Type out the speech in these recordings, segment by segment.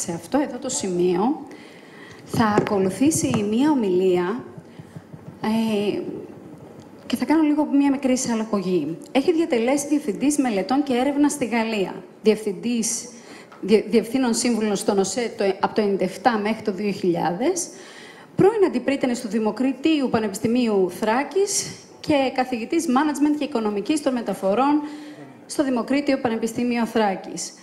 σε αυτό εδώ το σημείο θα ακολουθήσει μία ομιλία και θα κάνω λίγο μια μικρή εισαγωγή. Έχει διατελέσει Διευθυντής Μελετών και Έρευνα στη Γαλλία. Διευθύνων σύμβουλων στον ΟΣΕ από το 1997 μέχρι το 2000. Πρώην αντιπρίτανης του Δημοκρατίου Πανεπιστημίου Θράκης και καθηγητής Management και Οικονομικής των Μεταφορών στο Δημοκρίτιο Πανεπιστήμιο Θράκης.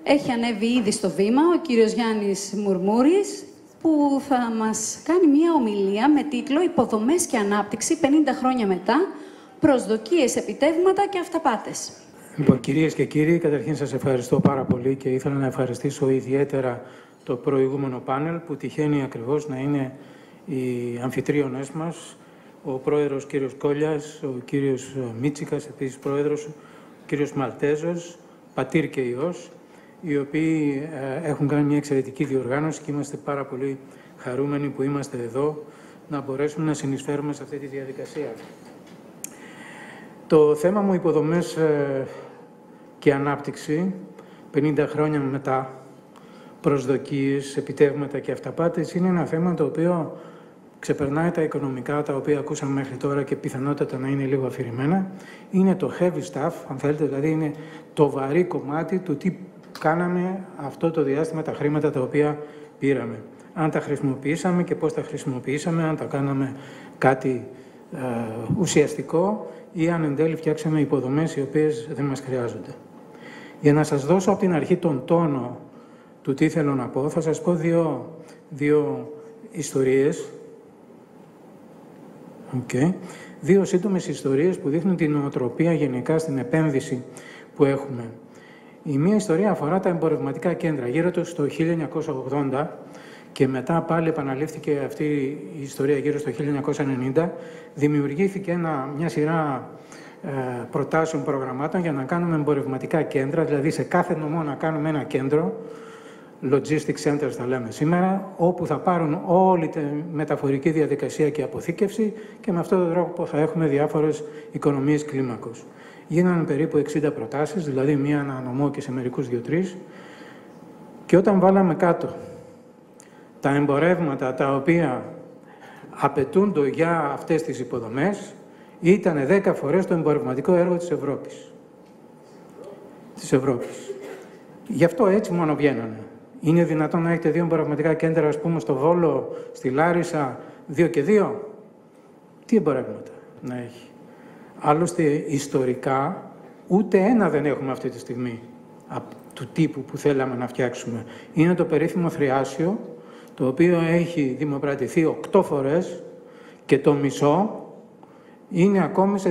Έχει ανέβει ήδη στο βήμα ο κύριος Γιάννης Μουρμούρης, που θα μας κάνει μία ομιλία με τίτλο «Υποδομές και ανάπτυξη 50 χρόνια μετά, προσδοκίες, επιτεύγματα και αυταπάτες». Λοιπόν, κυρίες και κύριοι, καταρχήν σας ευχαριστώ πάρα πολύ και ήθελα να ευχαριστήσω ιδιαίτερα το προηγούμενο πάνελ που τυχαίνει ακριβώς να είναι οι αμφιτρίωνες μας, ο πρόεδρος κύριος Κόλλιας, ο κύριος Μίτσικας, επίσης πρόεδρος, ο κύριος Μαλτέζος, πατήρ και ιός, οι οποίοι έχουν κάνει μια εξαιρετική διοργάνωση και είμαστε πάρα πολύ χαρούμενοι που είμαστε εδώ να μπορέσουμε να συνεισφέρουμε σε αυτή τη διαδικασία. Το θέμα μου υποδομές και ανάπτυξη, 50 χρόνια μετά, προσδοκίες, επιτεύγματα και αυταπάτες, είναι ένα θέμα το οποίο ξεπερνάει τα οικονομικά, τα οποία ακούσαμε μέχρι τώρα και πιθανότατα να είναι λίγο αφηρημένα. Είναι το heavy stuff, αν θέλετε, δηλαδή είναι το βαρύ κομμάτι του τι κάναμε αυτό το διάστημα, τα χρήματα τα οποία πήραμε. Αν τα χρησιμοποιήσαμε και πώς τα χρησιμοποιήσαμε, αν τα κάναμε κάτι ουσιαστικό ή αν εν τέλει φτιάξαμε υποδομές οι οποίες δεν μας χρειάζονται. Για να σας δώσω από την αρχή τον τόνο του τι θέλω να πω, θα σας πω δύο ιστορίες. Δύο σύντομες ιστορίες που δείχνουν την νοοτροπία γενικά στην επένδυση που έχουμε. Η μία ιστορία αφορά τα εμπορευματικά κέντρα. Γύρω στο 1980 και μετά πάλι επαναλήφθηκε αυτή η ιστορία γύρω στο 1990, δημιουργήθηκε μια σειρά προτάσεων προγραμμάτων για να κάνουμε εμπορευματικά κέντρα, δηλαδή σε κάθε νομό να κάνουμε ένα κέντρο, logistic centers τα λέμε σήμερα, όπου θα πάρουν όλη τη μεταφορική διαδικασία και αποθήκευση και με αυτόν τον τρόπο θα έχουμε διάφορες οικονομίες κλίμακος. Γίνανε περίπου 60 προτάσεις, δηλαδή μία ανά νομό και σε μερικούς 2-3. Και όταν βάλαμε κάτω τα εμπορεύματα τα οποία απαιτούνται για αυτές τις υποδομές, ήταν 10 φορές το εμπορευματικό έργο της Ευρώπης. Γι' αυτό έτσι μόνο βγαίνανε. Είναι δυνατόν να έχετε δύο εμπορευματικά κέντρα, ας πούμε, στο Βόλο, στη Λάρισα, 2 και 2. Τι εμπορεύματα να έχει. Άλλωστε, ιστορικά, ούτε ένα δεν έχουμε αυτή τη στιγμή του τύπου που θέλαμε να φτιάξουμε. Είναι το περίφημο Θριάσιο, το οποίο έχει δημοπρατηθεί 8 φορές και το μισό είναι ακόμη σε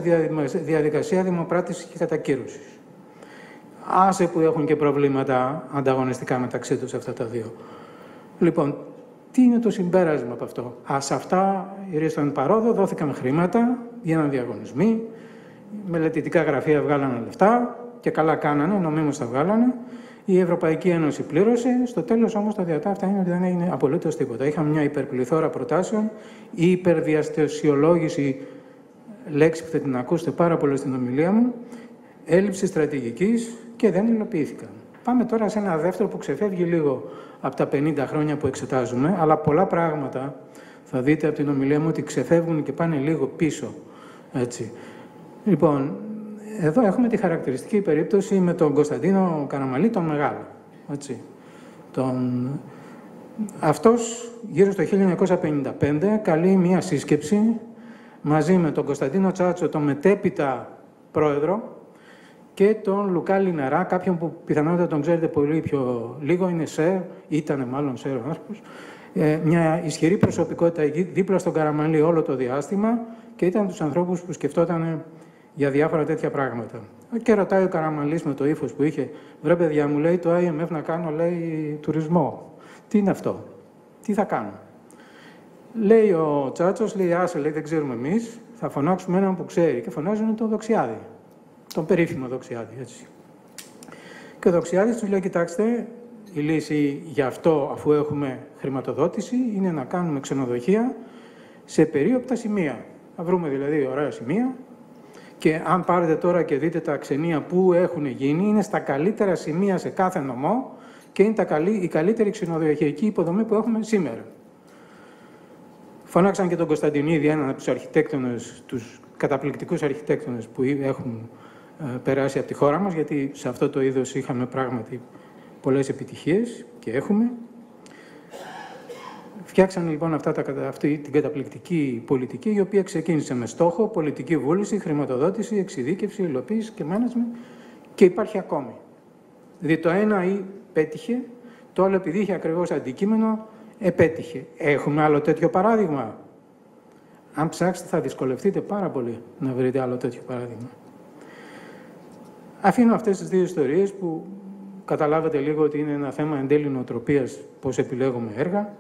διαδικασία δημοπράτησης και κατακύρωσης. Άσε που έχουν και προβλήματα ανταγωνιστικά μεταξύ τους αυτά τα δύο. Λοιπόν, τι είναι το συμπέρασμα από αυτό. Σε αυτά ήρθαν παρόδο, δόθηκαν χρήματα, γίνανε διαγωνισμοί, μελετητικά γραφεία βγάλανε λεφτά και καλά κάνανε, νομίμως τα βγάλανε. Η Ευρωπαϊκή Ένωση πλήρωσε. Στο τέλος όμως τα διατά αυτά είναι ότι δεν έγινε απολύτως τίποτα. Είχαμε μια υπερπληθώρα προτάσεων, η υπερδιαστασιολόγηση, λέξη που θα την ακούσετε πάρα πολύ στην ομιλία μου, έλλειψη στρατηγικής και δεν υλοποιήθηκαν. Πάμε τώρα σε ένα δεύτερο που ξεφεύγει λίγο από τα 50 χρόνια που εξετάζουμε, αλλά πολλά πράγματα θα δείτε από την ομιλία μου ότι ξεφεύγουν και πάνε λίγο πίσω. Έτσι. Λοιπόν, εδώ έχουμε τη χαρακτηριστική περίπτωση με τον Κωνσταντίνο Καραμανλή, τον Μεγάλο. Έτσι. Αυτός γύρω στο 1955 καλεί μία σύσκεψη μαζί με τον Κωνσταντίνο Τσάτσο, τον μετέπειτα πρόεδρο, και τον Λουκά Λινερά, κάποιον που πιθανότατα τον ξέρετε πολύ πιο λίγο, είναι ΣΕΡ, ήτανε μάλλον ΣΕΡ ο άνθρωπος, μια ισχυρή προσωπικότητα δίπλα στον Καραμανλή όλο το διάστημα και ήταν τους ανθρώπους που σκεφτόταν για διάφορα τέτοια πράγματα. Και ρωτάει ο Καραμανλής με το ύφος που είχε, βρε παιδιά μου, λέει, το IMF να κάνω, λέει, τουρισμό. Τι είναι αυτό, τι θα κάνω. Λέει ο Τσάτσος, λέει, άσε, λέει, δεν ξέρουμε εμείς, θα φωνάξουμε έναν που ξέρει. Και φωνάζουν τον Δοξιάδη, τον περίφημο Δοξιάδη, έτσι. Και ο Δοξιάδης τους λέει, κοιτάξτε, η λύση για αυτό, αφού έχουμε χρηματοδότηση, είναι να κάνουμε ξενοδοχεία σε περίοπτα σημεία. Θα βρούμε δηλαδή ωραία σημεία και αν πάρετε τώρα και δείτε τα ξενία που έχουν γίνει, είναι στα καλύτερα σημεία σε κάθε νομό και είναι η καλύτερη ξενοδοχειακή υποδομή που έχουμε σήμερα. Φώναξαν και τον Κωνσταντινίδη, έναν από τους αρχιτέκτονες, τους καταπληκτικούς αρχιτέκτονες που έχουν περάσει από τη χώρα μας, γιατί σε αυτό το είδος είχαμε πράγματι πολλές επιτυχίες και έχουμε. Φτιάξαν λοιπόν αυτή την καταπληκτική πολιτική, η οποία ξεκίνησε με στόχο πολιτική βούληση, χρηματοδότηση, εξειδίκευση, υλοποίηση και management και υπάρχει ακόμη. Δηλαδή το ένα πέτυχε, το άλλο επειδή είχε ακριβώς αντικείμενο, επέτυχε. Έχουμε άλλο τέτοιο παράδειγμα? Αν ψάξετε θα δυσκολευτείτε πάρα πολύ να βρείτε άλλο τέτοιο παράδειγμα. Αφήνω αυτές τις δύο ιστορίες που καταλάβετε λίγο ότι είναι ένα θέμα εν τέλει νοοτροπίας, πώς επιλέγουμε έργα.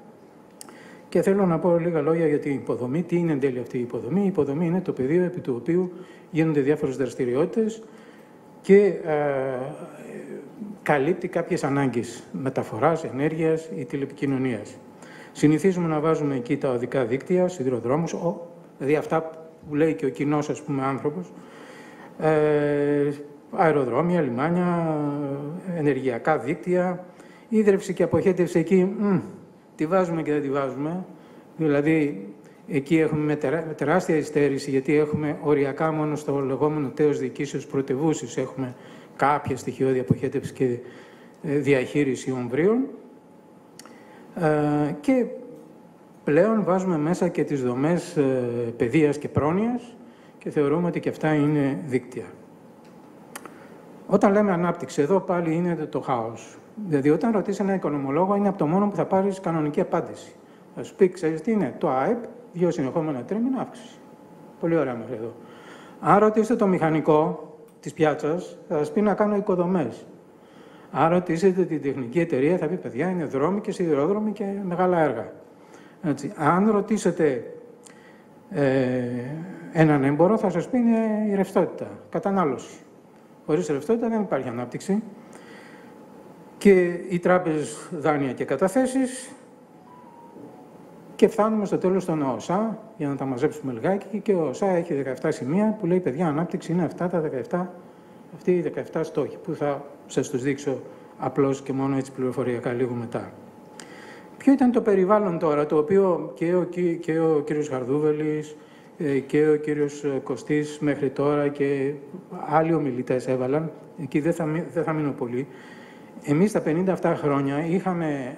Και θέλω να πω λίγα λόγια για την υποδομή. Τι είναι εν τέλει αυτή η υποδομή? Η υποδομή είναι το πεδίο επί του οποίου γίνονται διάφορες δραστηριότητες και καλύπτει κάποιες ανάγκες μεταφοράς, ενέργειας ή τηλεπικοινωνίας. Συνηθίζουμε να βάζουμε εκεί τα οδικά δίκτυα, σιδηροδρόμους, δηλαδή αυτά που λέει και ο κοινός, ας πούμε, άνθρωπος, αεροδρόμια, λιμάνια, ενεργειακά δίκτυα, ίδρυυση και αποχέτευση εκεί, τη βάζουμε και δεν τη βάζουμε. Δηλαδή, εκεί έχουμε τεράστια υστέρηση, γιατί έχουμε οριακά μόνο στο λεγόμενο τέος διοικήσεως πρωτευούσης, έχουμε κάποια στοιχειώδη αποχέτευση και διαχείριση ομβρίων. Και πλέον βάζουμε μέσα και τις δομές παιδείας και πρόνοιας και θεωρούμε ότι και αυτά είναι δίκτυα. Όταν λέμε ανάπτυξη, εδώ πάλι είναι το χάος. Δηλαδή, όταν ρωτήσει έναν οικονομολόγο, είναι από το μόνο που θα πάρεις κανονική απάντηση. Θα σου πει, ξέρεις τι είναι, το ΑΕΠ, 2 συνεχόμενα τρίμηνα αύξηση. Πολύ ωραία μέχρι εδώ. Αν ρωτήσετε το μηχανικό της πιάτσας, θα σας πει να κάνω οικοδομές. Αν ρωτήσετε την τεχνική εταιρεία, θα πει, παιδιά, είναι δρόμοι και σιδηρόδρομοι και μεγάλα έργα. Έτσι. Αν ρωτήσετε έναν έμπορο, θα σας πει είναι η ρευστότητα, κατανάλωση. Χωρίς ρευστότητα δεν υπάρχει ανάπτυξη. Και οι τράπεζες δάνεια και καταθέσεις. Και φτάνουμε στο τέλος στον ΟΣΑ, για να τα μαζέψουμε λιγάκι, και ο ΟΣΑ έχει 17 σημεία που λέει, παιδιά, ανάπτυξη είναι αυτοί οι 17 στόχοι, που θα σας τους δείξω απλώς και μόνο έτσι πληροφοριακά λίγο μετά. Ποιο ήταν το περιβάλλον τώρα, το οποίο και ο κύριος Χαρδούβελης και ο κύριος Κωστής μέχρι τώρα και άλλοι ομιλητές έβαλαν, εκεί δεν θα μείνω πολύ. Εμείς τα 57 χρόνια είχαμε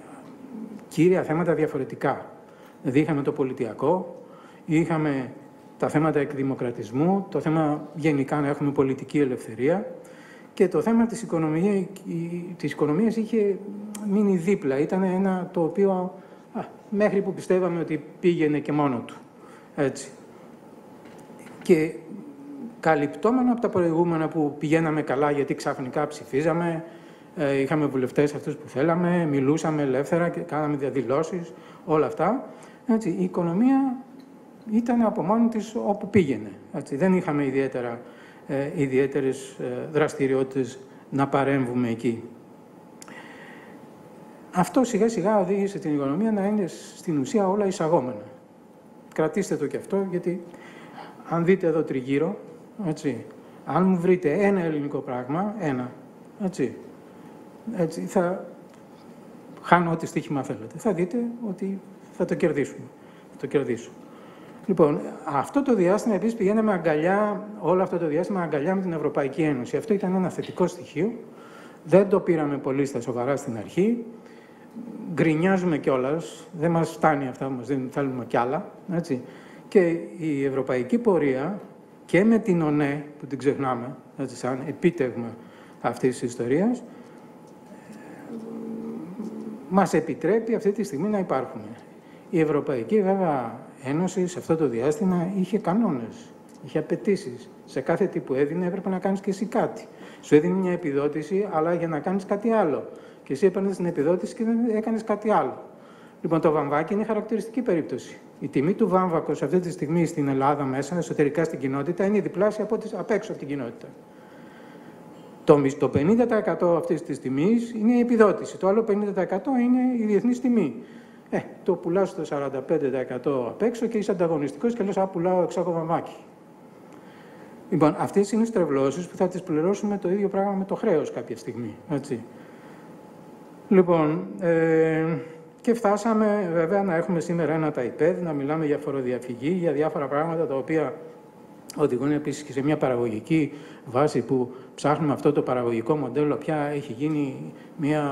κύρια θέματα διαφορετικά. Δηλαδή είχαμε το πολιτιακό, είχαμε τα θέματα εκδημοκρατισμού, το θέμα γενικά να έχουμε πολιτική ελευθερία και το θέμα της οικονομίας είχε μείνει δίπλα. Ήταν ένα το οποίο μέχρι που πιστεύαμε ότι πήγαινε και μόνο του. Έτσι. Και καλυπτόμενο από τα προηγούμενα που πηγαίναμε καλά γιατί ξαφνικά ψηφίζαμε, είχαμε βουλευτές αυτούς που θέλαμε, μιλούσαμε ελεύθερα και κάναμε διαδηλώσεις, όλα αυτά. Έτσι, η οικονομία ήταν από μόνη της όπου πήγαινε. Έτσι, δεν είχαμε ιδιαίτερες δραστηριότητες να παρέμβουμε εκεί. Αυτό σιγά σιγά οδήγησε την οικονομία να είναι στην ουσία όλα εισαγόμενα. Κρατήστε το και αυτό, γιατί αν δείτε εδώ τριγύρω, έτσι, αν μου βρείτε ένα ελληνικό πράγμα, έτσι, θα χάνω ό,τι στοίχημα θέλετε. Θα δείτε ότι θα το κερδίσουμε. Θα το κερδίσω. Λοιπόν, αυτό το διάστημα επίσης πηγαίναμε αγκαλιά, όλο αυτό το διάστημα αγκαλιά με την Ευρωπαϊκή Ένωση. Αυτό ήταν ένα θετικό στοιχείο. Δεν το πήραμε πολύ στα σοβαρά στην αρχή. Γκρινιάζουμε κιόλας. Δεν μας φτάνει αυτά που μας δίνουν, θέλουμε κι άλλα. Έτσι. Και η ευρωπαϊκή πορεία και με την ΟΝΕ, που την ξεχνάμε, έτσι, σαν επίτευγμα αυτής της ιστορίας, μας επιτρέπει αυτή τη στιγμή να υπάρχουμε. Η Ευρωπαϊκή βέβαια Ένωση σε αυτό το διάστημα είχε κανόνες, είχε απαιτήσεις. Σε κάθε τι που έδινε έπρεπε να κάνεις και εσύ κάτι. Σου έδινε μια επιδότηση, αλλά για να κάνεις κάτι άλλο. Και εσύ έπαιρνες την επιδότηση και δεν έκανες κάτι άλλο. Λοιπόν, το βαμβάκι είναι χαρακτηριστική περίπτωση. Η τιμή του βάμβακος αυτή τη στιγμή στην Ελλάδα μέσα, εσωτερικά στην κοινότητα, είναι διπλάσια από απ' έξω από την κοινότητα. Το 50% αυτής της τιμής είναι η επιδότηση. Το άλλο 50% είναι η διεθνής τιμή. Το πουλάς το 45% απ' έξω και είσαι ανταγωνιστικός και λες, πουλάω εξάγω βαμβάκι. Λοιπόν, αυτές είναι οι στρεβλώσεις που θα τις πληρώσουμε το ίδιο πράγμα με το χρέος κάποια στιγμή. Έτσι. Λοιπόν, και φτάσαμε βέβαια να έχουμε σήμερα ένα iPad, να μιλάμε για φοροδιαφυγή, για διάφορα πράγματα τα οποία οδηγούν επίσης και σε μια παραγωγική βάση που ψάχνουμε αυτό το παραγωγικό μοντέλο. Πια έχει γίνει μια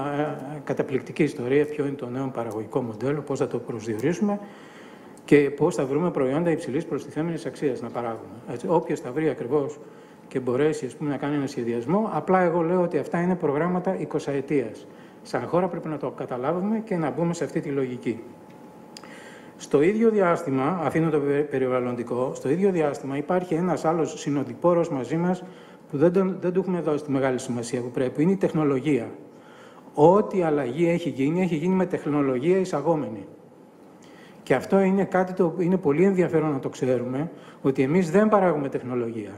καταπληκτική ιστορία, ποιο είναι το νέο παραγωγικό μοντέλο, πώς θα το προσδιορίσουμε και πώς θα βρούμε προϊόντα υψηλής προστιθέμενης αξίας να παράγουμε. Όποιος θα βρει ακριβώς και μπορέσει να κάνει ένα σχεδιασμό, απλά εγώ λέω ότι αυτά είναι προγράμματα 20 ετίας. Σαν χώρα πρέπει να το καταλάβουμε και να μπούμε σε αυτή τη λογική. Στο ίδιο διάστημα, αφήνω το περιβαλλοντικό, στο ίδιο διάστημα υπάρχει ένας άλλος συνοδοιπόρος μαζί μας που δεν του έχουμε δώσει τη μεγάλη σημασία που πρέπει, είναι η τεχνολογία. Ό,τι αλλαγή έχει γίνει με τεχνολογία εισαγόμενη. Και αυτό είναι κάτι το είναι πολύ ενδιαφέρον να το ξέρουμε, ότι εμείς δεν παράγουμε τεχνολογία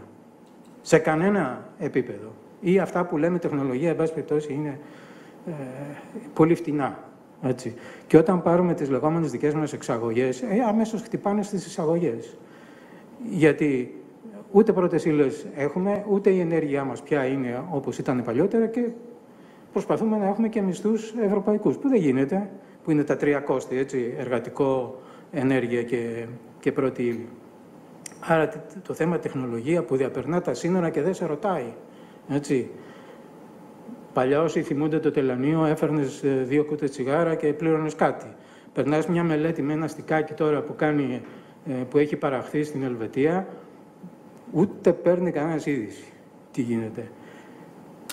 σε κανένα επίπεδο. Ή αυτά που λέμε τεχνολογία, εν πάση περιπτώσει, είναι πολύ φτηνά. Έτσι. Και όταν πάρουμε τις λεγόμενες δικές μας εξαγωγές, αμέσως χτυπάνε στις εισαγωγές. Γιατί ούτε πρώτες ύλες έχουμε, ούτε η ενέργειά μας πια είναι όπως ήταν παλιότερα και προσπαθούμε να έχουμε και μισθούς ευρωπαϊκούς, που δεν γίνεται, που είναι τα τρία κόστη, έτσι, εργατικό, ενέργεια και πρώτη ύλη. Άρα το θέμα τεχνολογία που διαπερνά τα σύνορα και δεν σε ρωτάει. Έτσι. Παλιά όσοι θυμούνται το τελωνείο, έφερνες 2 κούτες τσιγάρα και πλήρωνες κάτι. Περνάς μια μελέτη με ένα στικάκι τώρα που έχει παραχθεί στην Ελβετία, ούτε παίρνει κανένας είδηση τι γίνεται.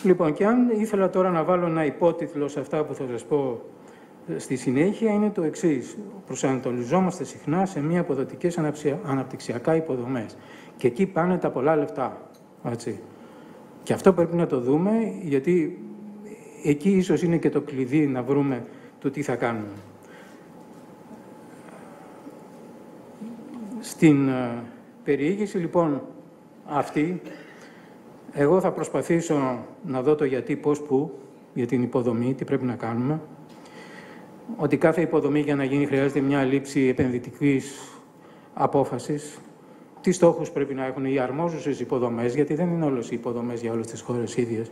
Λοιπόν, και αν ήθελα τώρα να βάλω ένα υπότιτλο σε αυτά που θα σας πω στη συνέχεια, είναι το εξής. Προσανατολιζόμαστε συχνά σε μια αποδοτικές αναπτυξιακά υποδομές. Και εκεί πάνε τα πολλά λεφτά. Έτσι. Και αυτό πρέπει να το δούμε, γιατί εκεί ίσως είναι και το κλειδί να βρούμε το τι θα κάνουμε. Στην περιήγηση, λοιπόν, αυτή, εγώ θα προσπαθήσω να δω το γιατί, πώς, πού, για την υποδομή, τι πρέπει να κάνουμε. Ότι κάθε υποδομή για να γίνει χρειάζεται μια λήψη επενδυτικής απόφασης. Τι στόχους πρέπει να έχουν οι αρμόζουσες υποδομές, γιατί δεν είναι όλες οι υποδομές για όλες τις χώρες ίδιες.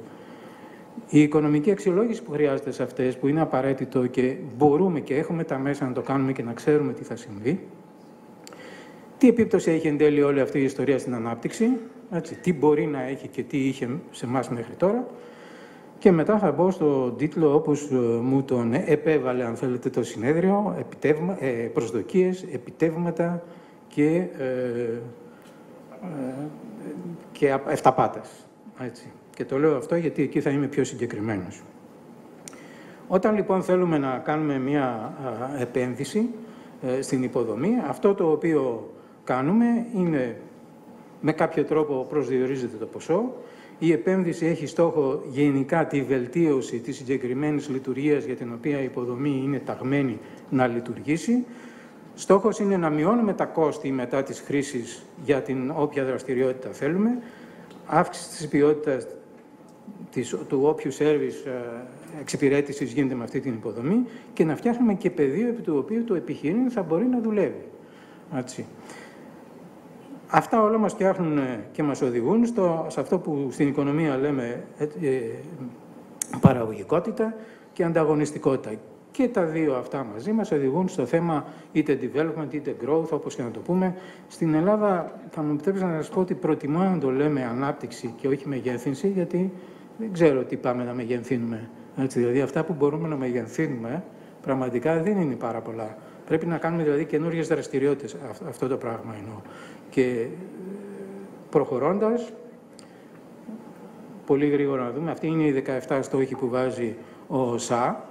Η οικονομική αξιολόγηση που χρειάζεται σε αυτές, που είναι απαραίτητο και μπορούμε και έχουμε τα μέσα να το κάνουμε και να ξέρουμε τι θα συμβεί. Τι επίπτωση έχει εν τέλει όλη αυτή η ιστορία στην ανάπτυξη, έτσι, τι μπορεί να έχει και τι είχε σε εμάς μέχρι τώρα. Και μετά θα μπω στο τίτλο όπως μου τον επέβαλε, αν θέλετε, το συνέδριο, προσδοκίες, επιτεύγματα και αυταπάτες. Έτσι. Και το λέω αυτό γιατί εκεί θα είμαι πιο συγκεκριμένος. Όταν λοιπόν θέλουμε να κάνουμε μια επένδυση στην υποδομή, αυτό το οποίο κάνουμε είναι με κάποιο τρόπο προσδιορίζεται το ποσό. Η επένδυση έχει στόχο γενικά τη βελτίωση της συγκεκριμένης λειτουργίας για την οποία η υποδομή είναι ταγμένη να λειτουργήσει. Στόχος είναι να μειώνουμε τα κόστη μετά της χρήσης για την όποια δραστηριότητα θέλουμε, αύξηση της ποιότητας του όποιου σέρβις εξυπηρέτησης γίνεται με αυτή την υποδομή και να φτιάχνουμε και πεδίο επί του οποίου το επιχειρήν θα μπορεί να δουλεύει. Έτσι. Αυτά όλα μας φτιάχνουν και μας οδηγούν σε αυτό που στην οικονομία λέμε παραγωγικότητα και ανταγωνιστικότητα. Και τα δύο αυτά μαζί μας οδηγούν στο θέμα είτε development είτε growth, όπως και να το πούμε. Στην Ελλάδα θα μου επιτρέψετε να σας πω ότι προτιμώ να το λέμε ανάπτυξη και όχι μεγέθυνση, γιατί δεν ξέρω τι πάμε να μεγενθύνουμε. Έτσι, δηλαδή αυτά που μπορούμε να μεγενθύνουμε πραγματικά δεν είναι πάρα πολλά. Πρέπει να κάνουμε δηλαδή καινούριες δραστηριότητες, αυτό το πράγμα εννοώ. Και προχωρώντας, πολύ γρήγορα να δούμε, αυτή είναι οι 17 στόχοι που βάζει ο ΩΣΑ,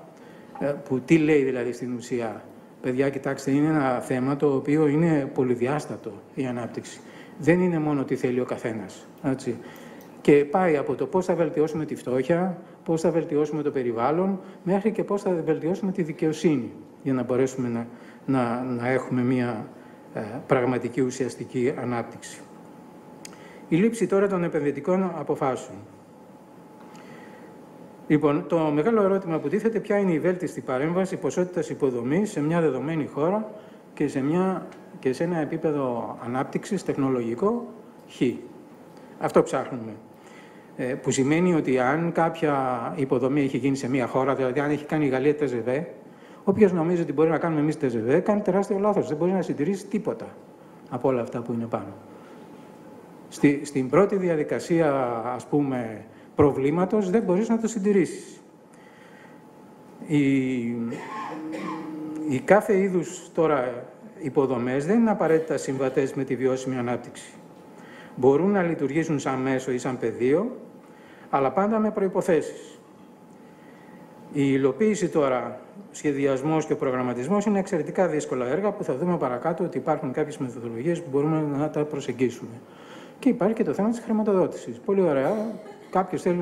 που τι λέει δηλαδή στην ουσία. Παιδιά, κοιτάξτε, είναι ένα θέμα το οποίο είναι πολυδιάστατο η ανάπτυξη. Δεν είναι μόνο τι θέλει ο καθένας. Έτσι. Και πάει από το πώς θα βελτιώσουμε τη φτώχεια, πώς θα βελτιώσουμε το περιβάλλον, μέχρι και πώς θα βελτιώσουμε τη δικαιοσύνη, για να μπορέσουμε να έχουμε μια πραγματική ουσιαστική ανάπτυξη. Η λήψη τώρα των επενδυτικών αποφάσεων. Λοιπόν, το μεγάλο ερώτημα που τίθεται, ποια είναι η βέλτιστη παρέμβαση ποσότητας υποδομής σε μια δεδομένη χώρα και σε ένα επίπεδο ανάπτυξης τεχνολογικό χ. Αυτό ψάχνουμε. που σημαίνει ότι αν κάποια υποδομή έχει γίνει σε μια χώρα, δηλαδή αν έχει κάνει η Γαλλία ΤΖΒ, όποιος νομίζει ότι μπορεί να κάνουμε εμείς ΤΖΒ, κάνει τεράστιο λάθος. Δεν μπορεί να συντηρήσει τίποτα από όλα αυτά που είναι πάνω. Στην πρώτη διαδικασία, ας πούμε, προβλήματος, δεν μπορείς να το συντηρήσεις. Οι κάθε είδους τώρα υποδομές δεν είναι απαραίτητα συμβατές με τη βιώσιμη ανάπτυξη. Μπορούν να λειτουργήσουν σαν μέσο ή σαν πεδίο, αλλά πάντα με προϋποθέσεις. Η υλοποίηση τώρα, σχεδιασμός και προγραμματισμός είναι εξαιρετικά δύσκολα έργα που θα δούμε παρακάτω ότι υπάρχουν κάποιες μεθοδολογίες που μπορούμε να τα προσεγγίσουμε. Και υπάρχει και το θέμα της χρηματοδότησης. Πολύ ωραία. Κάποιος θέλει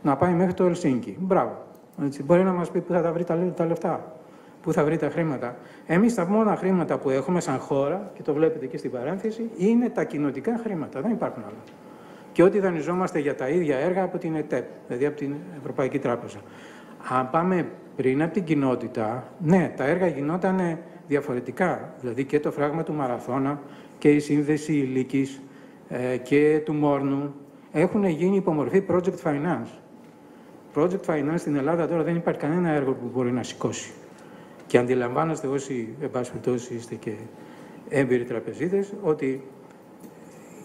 να πάει μέχρι το Ελσίνκι. Μπράβο. Έτσι. Μπορεί να μας πει πού θα τα βρει τα λεφτά, πού θα βρει τα χρήματα. Εμείς τα μόνα χρήματα που έχουμε σαν χώρα, και το βλέπετε και στην παρένθεση, είναι τα κοινοτικά χρήματα. Δεν υπάρχουν άλλα. Και ό,τι δανειζόμαστε για τα ίδια έργα από την ΕΤΕΠ, δηλαδή από την Ευρωπαϊκή Τράπεζα. Αν πάμε πριν από την κοινότητα, ναι, τα έργα γινόταν διαφορετικά. Δηλαδή και το φράγμα του Μαραθώνα και η σύνδεση Ηλίκης και του Μόρνου έχουν γίνει υπομορφή project finance. Project finance στην Ελλάδα τώρα δεν υπάρχει κανένα έργο που μπορεί να σηκώσει. Και αντιλαμβάνεστε όσοι, εν πάση περιπτώσει, είστε και έμπειροι τραπεζίτες, ότι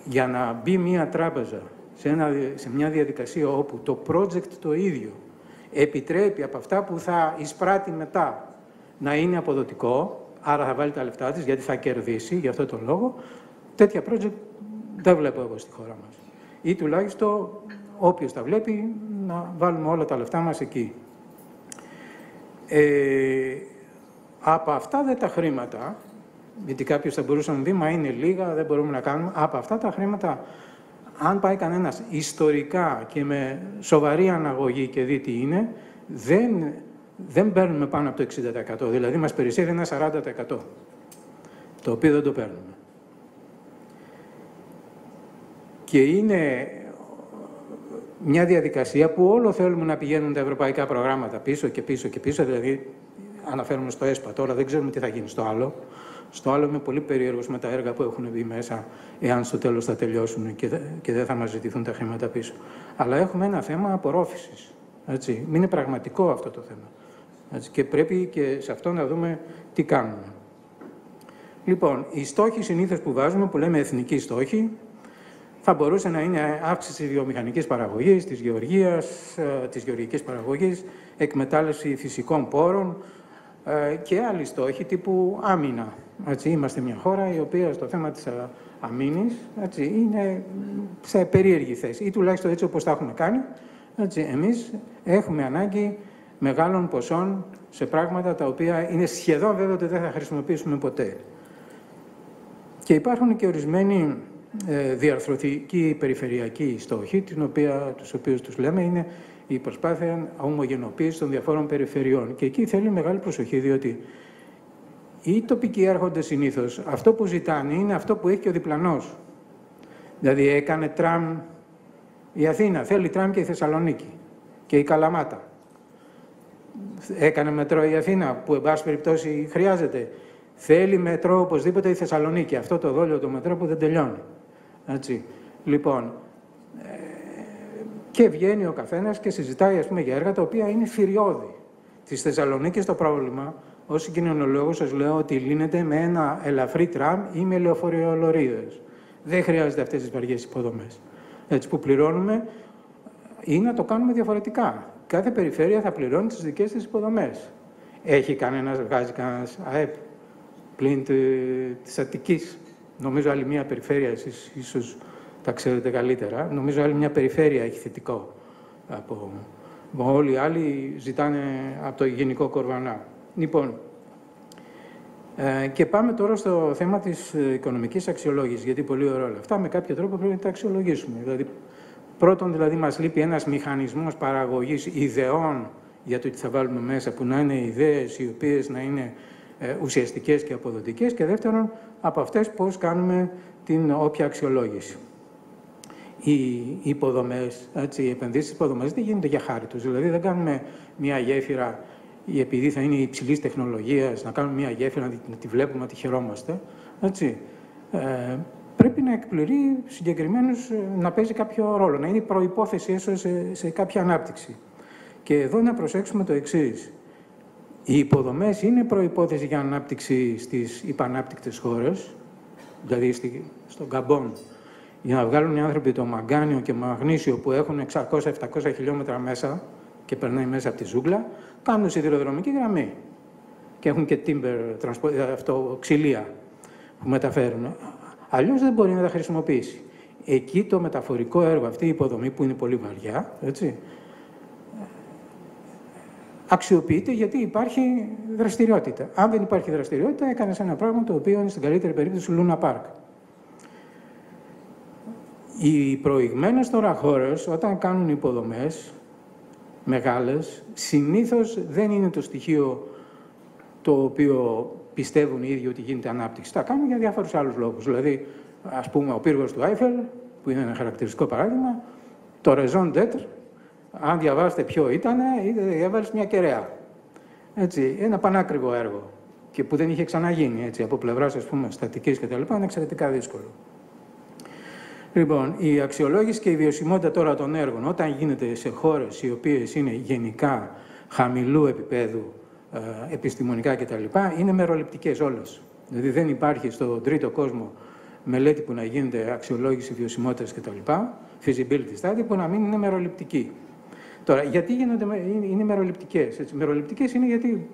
για να μπει μια τράπεζα σε μια διαδικασία όπου το project το ίδιο επιτρέπει από αυτά που θα εισπράττει μετά να είναι αποδοτικό, άρα θα βάλει τα λεφτά της γιατί θα κερδίσει, γι' αυτό τον λόγο, τέτοια project δεν βλέπω εγώ στη χώρα μας. Ή τουλάχιστον όποιος τα βλέπει να βάλουμε όλα τα λεφτά μας εκεί. Από αυτά τα χρήματα, γιατί κάποιος θα μπορούσε να μου πει, μα είναι λίγα, δεν μπορούμε να κάνουμε. Από αυτά τα χρήματα, αν πάει κανένας ιστορικά και με σοβαρή αναγωγή και δει τι είναι, δεν παίρνουμε πάνω από το 60%. Δηλαδή μας περισσεύει ένα 40%, το οποίο δεν το παίρνουμε. Και είναι μια διαδικασία που όλο θέλουμε να πηγαίνουν τα ευρωπαϊκά προγράμματα πίσω και πίσω και πίσω, δηλαδή αναφέρουμε στο ΕΣΠΑ, τώρα δεν ξέρουμε τι θα γίνει στο άλλο. Στο άλλο είμαι πολύ περίεργος με τα έργα που έχουν μπει μέσα, εάν στο τέλος θα τελειώσουν και δεν θα μας ζητηθούν τα χρήματα πίσω. Αλλά έχουμε ένα θέμα απορρόφησης. Έτσι. Είναι πραγματικό αυτό το θέμα. Έτσι. Και πρέπει και σε αυτό να δούμε τι κάνουμε. Λοιπόν, οι στόχοι συνήθως που βάζουμε, που λέμε εθνικοί στόχοι, θα μπορούσε να είναι αύξηση βιομηχανικής παραγωγής, της γεωργίας, της γεωργικής παραγωγής, εκμετάλλευση φυσικών πόρων και άλλοι στόχοι τύπου άμυνα. Έτσι, είμαστε μια χώρα η οποία στο θέμα της αμήνης είναι σε περίεργη θέση ή τουλάχιστον έτσι όπως τα έχουμε κάνει. Έτσι, εμείς έχουμε ανάγκη μεγάλων ποσών σε πράγματα τα οποία είναι σχεδόν βέβαια ότι δεν θα χρησιμοποιήσουμε ποτέ. Και υπάρχουν και ορισμένοι διαρθρωτικοί περιφερειακοί στόχοι, τους οποίους τους λέμε είναι η προσπάθεια ομογενοποίησης των διαφόρων περιφερειών. Και εκεί θέλει μεγάλη προσοχή, διότι οι τοπικοί έρχονται συνήθως, αυτό που ζητάνε είναι αυτό που έχει και ο διπλανός. Δηλαδή έκανε τραμ η Αθήνα, θέλει τραμ και η Θεσσαλονίκη και η Καλαμάτα. Έκανε μετρό η Αθήνα, που εν πάση περιπτώσει χρειάζεται. Θέλει μετρό οπωσδήποτε η Θεσσαλονίκη, αυτό το δόλιο το μετρό που δεν τελειώνει. Έτσι. Λοιπόν, και βγαίνει ο καθένας και συζητάει ας πούμε, για έργα τα οποία είναι φυριώδη. Της Θεσσαλονίκης το πρόβλημα, ως κοινωνολόγος σας λέω ότι λύνεται με ένα ελαφρύ τραμ ή με λεωφορειολωρίδες. Δεν χρειάζεται αυτές τις βαριές υποδομές. Έτσι που πληρώνουμε ή να το κάνουμε διαφορετικά. Κάθε περιφέρεια θα πληρώνει τις δικές της υποδομές. Έχει βγάζει κανένας ΑΕΠ πλην της Αττικής. Νομίζω άλλη μια περιφέρεια, εσείς ίσως τα ξέρετε καλύτερα, νομίζω άλλη μια περιφέρεια έχει θετικό. Όλοι οι άλλοι ζητάνε από το γενικό κορβανά. Λοιπόν, και πάμε τώρα στο θέμα της οικονομικής αξιολόγησης, γιατί πολύ ωραία όλα αυτά, με κάποιο τρόπο πρέπει να τα αξιολογήσουμε. Δηλαδή, πρώτον, δηλαδή, μας λείπει ένας μηχανισμός παραγωγής ιδεών για το τι θα βάλουμε μέσα, που να είναι ιδέες οι οποίες να είναι ουσιαστικές και αποδοτικές, και δεύτερον, από αυτές πώς κάνουμε την όποια αξιολόγηση. Οι υποδομές, οι επενδύσεις στις υποδομές δεν γίνονται για χάρη τους. Δηλαδή δεν κάνουμε μια γέφυρα επειδή θα είναι υψηλής τεχνολογίας, να κάνουμε μια γέφυρα, να τη βλέπουμε, να τη χαιρόμαστε. Έτσι. πρέπει να εκπληρεί συγκεκριμένους, να παίζει κάποιο ρόλο, να είναι προϋπόθεση έσω σε κάποια ανάπτυξη. Και εδώ να προσέξουμε το εξής. Οι υποδομές είναι προϋπόθεση για ανάπτυξη στις υπανάπτυκτες χώρες, δηλαδή στον Γκαμπόν, για να βγάλουν οι άνθρωποι το μαγκάνιο και μαγνήσιο που έχουν 600-700 χιλιόμετρα μέσα και περνάει μέσα από τη ζούγκλα, κάνουν σιδηροδρομική γραμμή. Και έχουν και ξυλία που μεταφέρουν. Αλλιώς δεν μπορεί να τα χρησιμοποιήσει. Εκεί το μεταφορικό έργο, αυτή η υποδομή που είναι πολύ βαριά, έτσι, αξιοποιείται γιατί υπάρχει δραστηριότητα. Αν δεν υπάρχει δραστηριότητα, έκανες ένα πράγμα το οποίο είναι στην καλύτερη περίπτωση Λούνα Πάρκ. Οι προηγμένες τώρα χώρες, όταν κάνουν υποδομές μεγάλες, συνήθως δεν είναι το στοιχείο το οποίο πιστεύουν οι ίδιοι ότι γίνεται ανάπτυξη. Τα κάνουν για διάφορους άλλους λόγους. Δηλαδή, ας πούμε, ο πύργος του Άιφελ, που είναι ένα χαρακτηριστικό παράδειγμα, το Raison d'être, αν διαβάσετε ποιο ήταν, έβαλε μια κεραία. Έτσι, ένα πανάκριβο έργο και που δεν είχε ξαναγίνει έτσι, από πλευράς, ας πούμε, στατικής κτλ. Είναι εξαιρετικά δύσκολο. Λοιπόν, η αξιολόγηση και η βιωσιμότητα τώρα των έργων, όταν γίνεται σε χώρες οι οποίες είναι γενικά χαμηλού επίπεδου, επιστημονικά κτλ., είναι μεροληπτικές όλες. Δηλαδή δεν υπάρχει στον τρίτο κόσμο μελέτη που να γίνεται αξιολόγηση βιωσιμότητας κτλ., feasibility study, που να μην είναι μεροληπτική. Τώρα, γιατί είναι μεροληπτικές? Μεροληπτικές είναι γιατί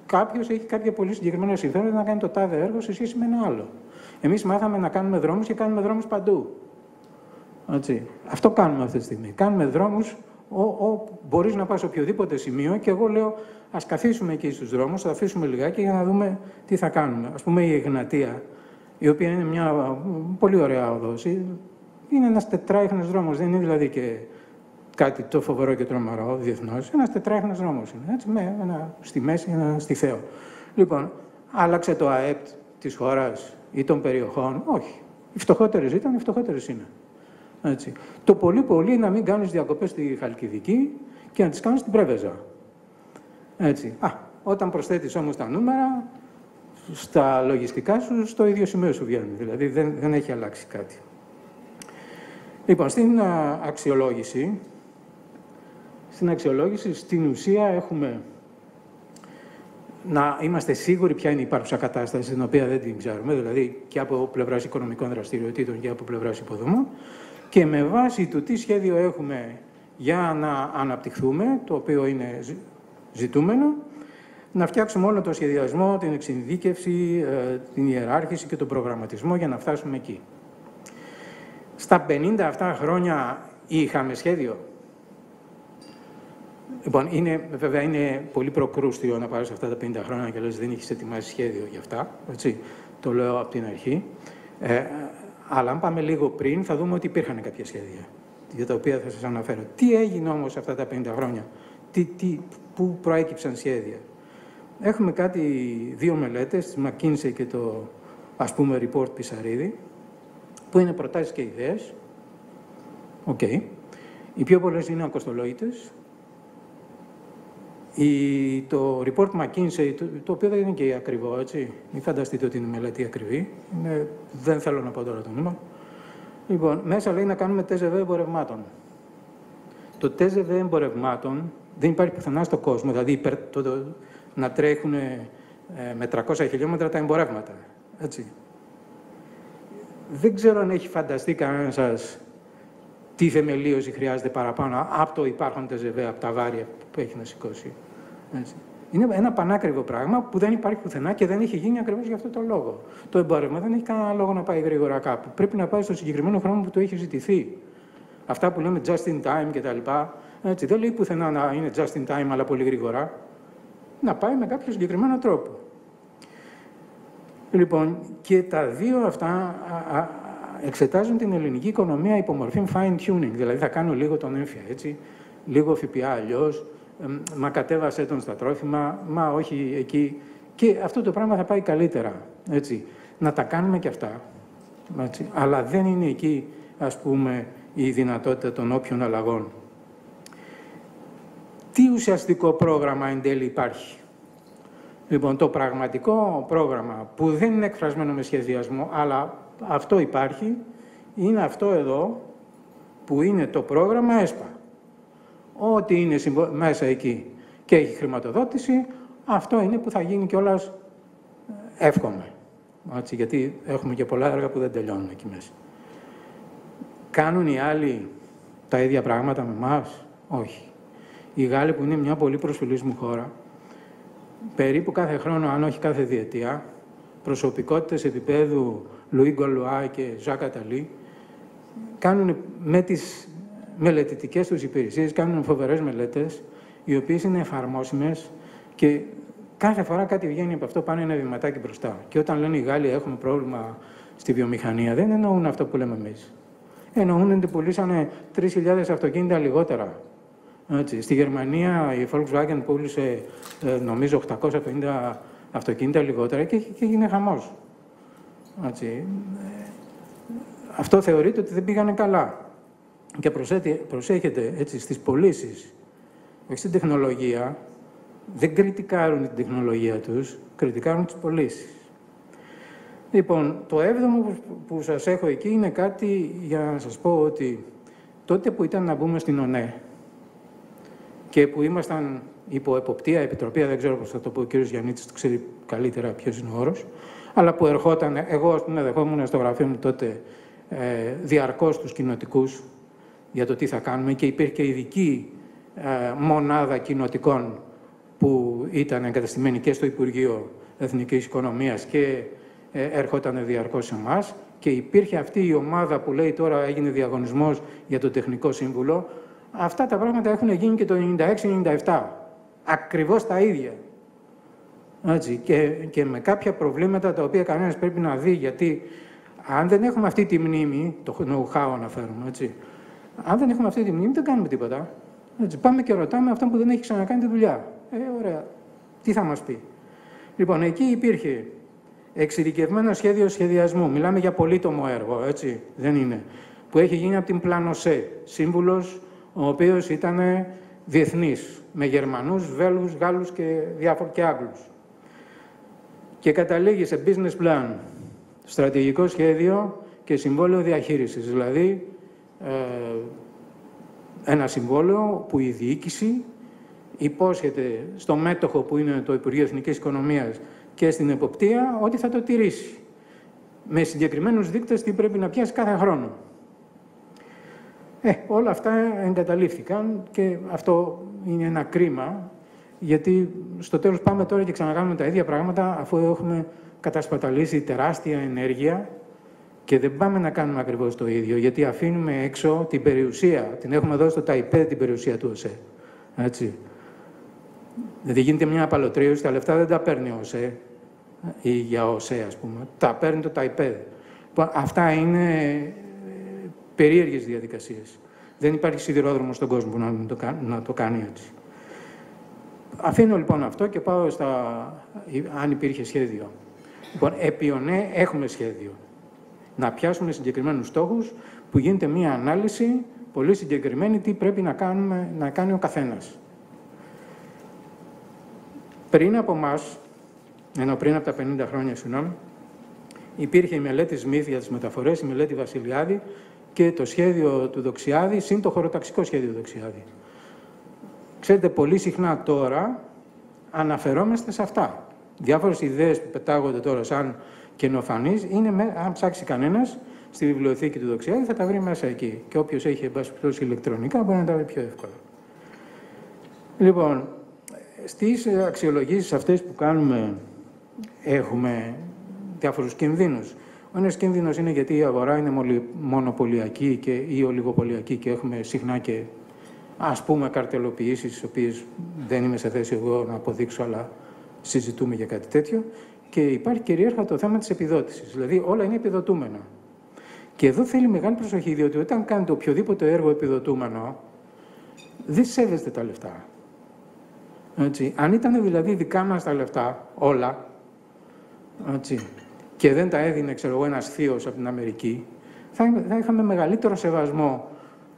κάποιος έχει κάποια πολύ συγκεκριμένα συμφέροντα να κάνει το τάδε έργο σε σχέση με ένα άλλο. Εμείς μάθαμε να κάνουμε δρόμους και κάνουμε δρόμους παντού. Έτσι. Αυτό κάνουμε αυτή τη στιγμή. Κάνουμε δρόμους μπορείς να πας σε οποιοδήποτε σημείο και εγώ λέω ας καθίσουμε εκεί στους δρόμους, θα αφήσουμε λιγάκι για να δούμε τι θα κάνουμε. Ας πούμε η Εγνατία, η οποία είναι μια πολύ ωραία οδός, είναι ένας τετράιχνος δρόμος, δεν είναι δηλαδή και κάτι το φοβερό και τρομερό διεθνώς. Ένας τετράιχνος δρόμος είναι, έτσι, με ένα στη μέση, ένα στη Θέο. Λοιπόν, άλλαξε το ΑΕΠ της χώρας ή των περιοχών? Όχι. Οι φτωχότερες ήταν, οι φτωχότερες είναι. Έτσι. Το πολύ να μην κάνεις διακοπές στη Χαλκιδική και να τις κάνεις στην Πρέβεζα. Έτσι. Όταν προσθέτεις όμως τα νούμερα, στα λογιστικά σου, στο ίδιο σημείο σου βγαίνει. Δηλαδή δεν έχει αλλάξει κάτι. Λοιπόν, στην αξιολόγηση, στην ουσία έχουμε να είμαστε σίγουροι ποια είναι η υπάρχουσα κατάσταση, την οποία δεν την ξέρουμε, δηλαδή και από πλευράς οικονομικών δραστηριοτήτων και από πλευράς υποδομών, και με βάση το τι σχέδιο έχουμε για να αναπτυχθούμε, το οποίο είναι ζητούμενο, να φτιάξουμε όλο το σχεδιασμό, την εξειδίκευση, την ιεράρχηση και τον προγραμματισμό για να φτάσουμε εκεί. Στα 57 χρόνια είχαμε σχέδιο. Λοιπόν, βέβαια είναι πολύ προκρούστιο να πάρεις αυτά τα 50 χρόνια και λες δεν έχεις ετοιμάσει σχέδιο για αυτά. Έτσι, το λέω από την αρχή. Αλλά αν πάμε λίγο πριν, θα δούμε ότι υπήρχαν κάποια σχέδια, για τα οποία θα σας αναφέρω. Τι έγινε όμως αυτά τα 50 χρόνια, πού προέκυψαν σχέδια. Έχουμε δύο μελέτες, της McKinsey και το, ας πούμε, report Πισαρίδη, που είναι προτάσεις και ιδέες. Okay. Οι πιο πολλές είναι ακοστολόγητες. Το report McKinsey, το οποίο δεν είναι και ακριβό, έτσι. Μην φανταστείτε ότι είναι μελέτη ακριβή. Δεν θέλω να πω τώρα το νούμερο. Λοιπόν, μέσα λέει να κάνουμε TGV εμπορευμάτων. Το TGV εμπορευμάτων δεν υπάρχει πουθενά στον κόσμο. Δηλαδή, να τρέχουν με 300 χιλιόμετρα τα εμπορεύματα. Έτσι. Δεν ξέρω αν έχει φανταστεί κανένας σας τι θεμελίωση χρειάζεται παραπάνω από το υπάρχον TGV, από τα βάρια που έχει να σηκώσει. Έτσι. Είναι ένα πανάκριβο πράγμα που δεν υπάρχει πουθενά και δεν έχει γίνει ακριβώς για αυτό το λόγο. Το εμπόρευμα δεν έχει κανένα λόγο να πάει γρήγορα κάπου. Πρέπει να πάει στο συγκεκριμένο χρόνο που του έχει ζητηθεί. Αυτά που λέμε just in time κτλ. Δεν λέει πουθενά να είναι just in time, αλλά πολύ γρήγορα. Να πάει με κάποιο συγκεκριμένο τρόπο. Λοιπόν, και τα δύο αυτά εξετάζουν την ελληνική οικονομία υπό μορφή fine tuning. Δηλαδή, θα κάνω λίγο τον έμφυα, έτσι, λίγο ΦΠΑ αλλιώς, μα κατέβασε τον στα τρόφιμα, μα όχι εκεί. Και αυτό το πράγμα θα πάει καλύτερα, έτσι. Να τα κάνουμε και αυτά, έτσι. Αλλά δεν είναι εκεί, ας πούμε, η δυνατότητα των όποιων αλλαγών. Τι ουσιαστικό πρόγραμμα εν τέλει υπάρχει? Λοιπόν, το πραγματικό πρόγραμμα που δεν είναι εκφρασμένο με σχεδιασμό, αλλά Αυτό υπάρχει, είναι αυτό εδώ που είναι το πρόγραμμα ΕΣΠΑ. Ό,τι είναι μέσα εκεί και έχει χρηματοδότηση, αυτό είναι που θα γίνει κιόλας, εύχομαι. Έτσι, γιατί έχουμε και πολλά έργα που δεν τελειώνουν εκεί μέσα. Κάνουν οι άλλοι τα ίδια πράγματα με εμάς? Όχι. Οι Γάλλοι, που είναι μια πολύ προσφυλής μου χώρα, περίπου κάθε χρόνο, αν όχι κάθε διετία, προσωπικότητες επίπεδου Λουί Γκολουά και Ζακ Αταλή κάνουν με τις μελετητικές τους υπηρεσίες, κάνουν φοβερές μελέτες, οι οποίες είναι εφαρμόσιμες και κάθε φορά κάτι βγαίνει από αυτό, πάνε ένα βηματάκι μπροστά. Και όταν λένε οι Γάλλοι έχουμε πρόβλημα στη βιομηχανία, δεν εννοούν αυτό που λέμε εμείς. Εννοούν ότι πουλήσανε 3.000 αυτοκίνητα λιγότερα. Έτσι. Στη Γερμανία η Volkswagen πούλησε, νομίζω, 850 αυτοκίνητα λιγότερα και έγινε χαμός. Έτσι. Αυτό θεωρείται ότι δεν πήγανε καλά. Και προσέχετε, έτσι, στις πωλήσεις, όχι στην τεχνολογία, δεν κριτικάρουν την τεχνολογία τους, κριτικάρουν τις πωλήσεις. Λοιπόν, το 7ο που σας έχω εκεί είναι κάτι για να σας πω ότι τότε που ήταν να μπούμε στην ΟΝΕ και που ήμασταν υπό εποπτεία, επιτροπή, δεν ξέρω πώς θα το πω, ο κ. Γιαννίτης το ξέρει καλύτερα ποιος είναι ο όρος, αλλά που ερχόταν, εγώ ας πούμε δεχόμουν στο γραφείο μου τότε διαρκώς τους κοινοτικούς για το τι θα κάνουμε και υπήρχε και ειδική μονάδα κοινοτικών που ήταν εγκαταστημένη και στο Υπουργείο Εθνικής Οικονομίας και έρχονταν διαρκώς σε εμάς και υπήρχε αυτή η ομάδα που λέει τώρα έγινε διαγωνισμός για το Τεχνικό Σύμβουλο. Αυτά τα πράγματα έχουν γίνει και το 96-97. Ακριβώς τα ίδια. Έτσι, και με κάποια προβλήματα τα οποία κανένας πρέπει να δει, γιατί αν δεν έχουμε αυτή τη μνήμη, το know-how αναφέρουμε, έτσι, αν δεν έχουμε αυτή τη μνήμη δεν κάνουμε τίποτα. Έτσι, πάμε και ρωτάμε αυτόν που δεν έχει ξανακάνει τη δουλειά. Ωραία. Τι θα μας πει? Λοιπόν, εκεί υπήρχε εξειδικευμένο σχέδιο σχεδιασμού. Μιλάμε για πολύτομο έργο, έτσι, δεν είναι. Που έχει γίνει από την Πλανοσέ, σύμβουλος, ο οποίος ήταν διεθνής, με Γερμανούς, Βέλγους, Γάλλους και Άγγλους. Και καταλήγει σε business plan, στρατηγικό σχέδιο και συμβόλαιο διαχείρισης. Δηλαδή, ένα συμβόλαιο που η διοίκηση υπόσχεται στο μέτοχο που είναι το Υπουργείο Εθνικής Οικονομίας και στην εποπτεία ότι θα το τηρήσει. Με συγκεκριμένους δείκτες τι πρέπει να πιάσει κάθε χρόνο. Όλα αυτά εγκαταλείφθηκαν και αυτό είναι ένα κρίμα, γιατί στο τέλος πάμε τώρα και ξανακάνουμε τα ίδια πράγματα αφού έχουμε κατασπαταλήσει τεράστια ενέργεια και δεν πάμε να κάνουμε ακριβώς το ίδιο, γιατί αφήνουμε έξω την περιουσία. Την έχουμε δώσει στο ΤΑΙΠΕΔ την περιουσία του ΟΣΕ. Έτσι. Δηλαδή γίνεται μια απαλωτρίωση, τα λεφτά δεν τα παίρνει ο ΟΣΕ ή για ΟΣΕ, ας πούμε. Τα παίρνει το ΤΑΙΠΕΔ. Αυτά είναι περίεργες διαδικασίες. Δεν υπάρχει σιδηρόδρομο στον κόσμο που να το κάνει έτσι. Αφήνω λοιπόν αυτό και πάω αν υπήρχε σχέδιο. Λοιπόν, επί ΟΝΕ έχουμε σχέδιο. Να πιάσουμε συγκεκριμένους στόχους που γίνεται μία ανάλυση πολύ συγκεκριμένη τι πρέπει να κάνει ο καθένας. Πριν από εμάς, ενώ πριν από τα 50 χρόνια, συγγνώμη, υπήρχε η μελέτη Σμιθ για τις μεταφορές, η μελέτη Βασιλιάδη και το σχέδιο του Δοξιάδη, συν το χωροταξικό σχέδιο του Δοξιάδη. Ξέρετε, πολύ συχνά τώρα αναφερόμαστε σε αυτά. Διάφορες ιδέες που πετάγονται τώρα σαν καινοφανείς, αν ψάξει κανένας στη βιβλιοθήκη του Δοξιάδη θα τα βρει μέσα εκεί. Και όποιος έχει εμπάσχευτος ηλεκτρονικά μπορεί να τα βρει πιο εύκολα. Λοιπόν, στις αξιολογήσεις αυτές που κάνουμε έχουμε διάφορους κινδύνους. Ο ένας κίνδυνος είναι γιατί η αγορά είναι μονοπωλιακή ή ολιγοπωλιακή και έχουμε συχνά και ας πούμε καρτελοποιήσεις, τις οποίες δεν είμαι σε θέση εγώ να αποδείξω, αλλά συζητούμε για κάτι τέτοιο. Και υπάρχει κυρίαρχα το θέμα της επιδότησης, δηλαδή όλα είναι επιδοτούμενα. Και εδώ θέλει μεγάλη προσοχή, διότι όταν κάνετε οποιοδήποτε έργο επιδοτούμενο, δεν σέβεστε τα λεφτά. Έτσι. Αν ήταν δηλαδή δικά μας τα λεφτά, όλα, έτσι, και δεν τα έδινε, ξέρω εγώ, ένας θείος από την Αμερική, θα είχαμε μεγαλύτερο σεβασμό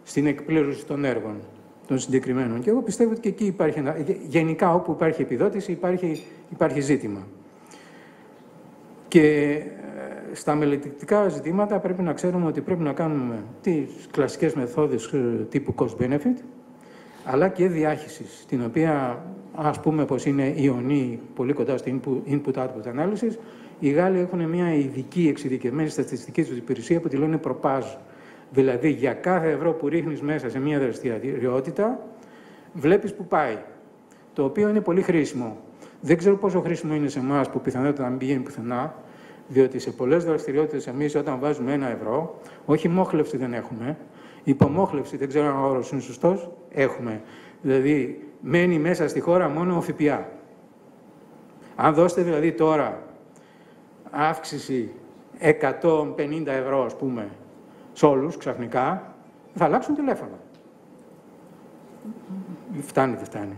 στην εκπλήρωση των έργων των συγκεκριμένων. Και εγώ πιστεύω ότι και εκεί υπάρχει, γενικά όπου υπάρχει επιδότηση, υπάρχει ζήτημα. Και στα μελετητικά ζητήματα πρέπει να ξέρουμε ότι πρέπει να κάνουμε τις κλασικές μεθόδους τύπου cost-benefit, αλλά και διάχυσης, την οποία ας πούμε πως είναι ιονή, πολύ κοντά στο input-output analysis. Οι Γάλλοι έχουν μια ειδική εξειδικευμένη στατιστική τους υπηρεσία που τη λένε propage. Δηλαδή, για κάθε ευρώ που ρίχνεις μέσα σε μια δραστηριότητα, βλέπεις που πάει. Το οποίο είναι πολύ χρήσιμο. Δεν ξέρω πόσο χρήσιμο είναι σε εμάς που πιθανότατα να μην πηγαίνει πουθενά, διότι σε πολλές δραστηριότητες εμείς όταν βάζουμε 1 ευρώ, όχι μόχλευση δεν έχουμε, υπομόχλευση, δεν ξέρω αν ο όρος είναι σωστός, έχουμε. Δηλαδή, μένει μέσα στη χώρα μόνο ο ΦΠΑ. Αν δώσετε δηλαδή τώρα αύξηση 150 ευρώ, ας πούμε, σε όλους ξαφνικά, θα αλλάξουν τηλέφωνο. Φτάνει, δεν φτάνει.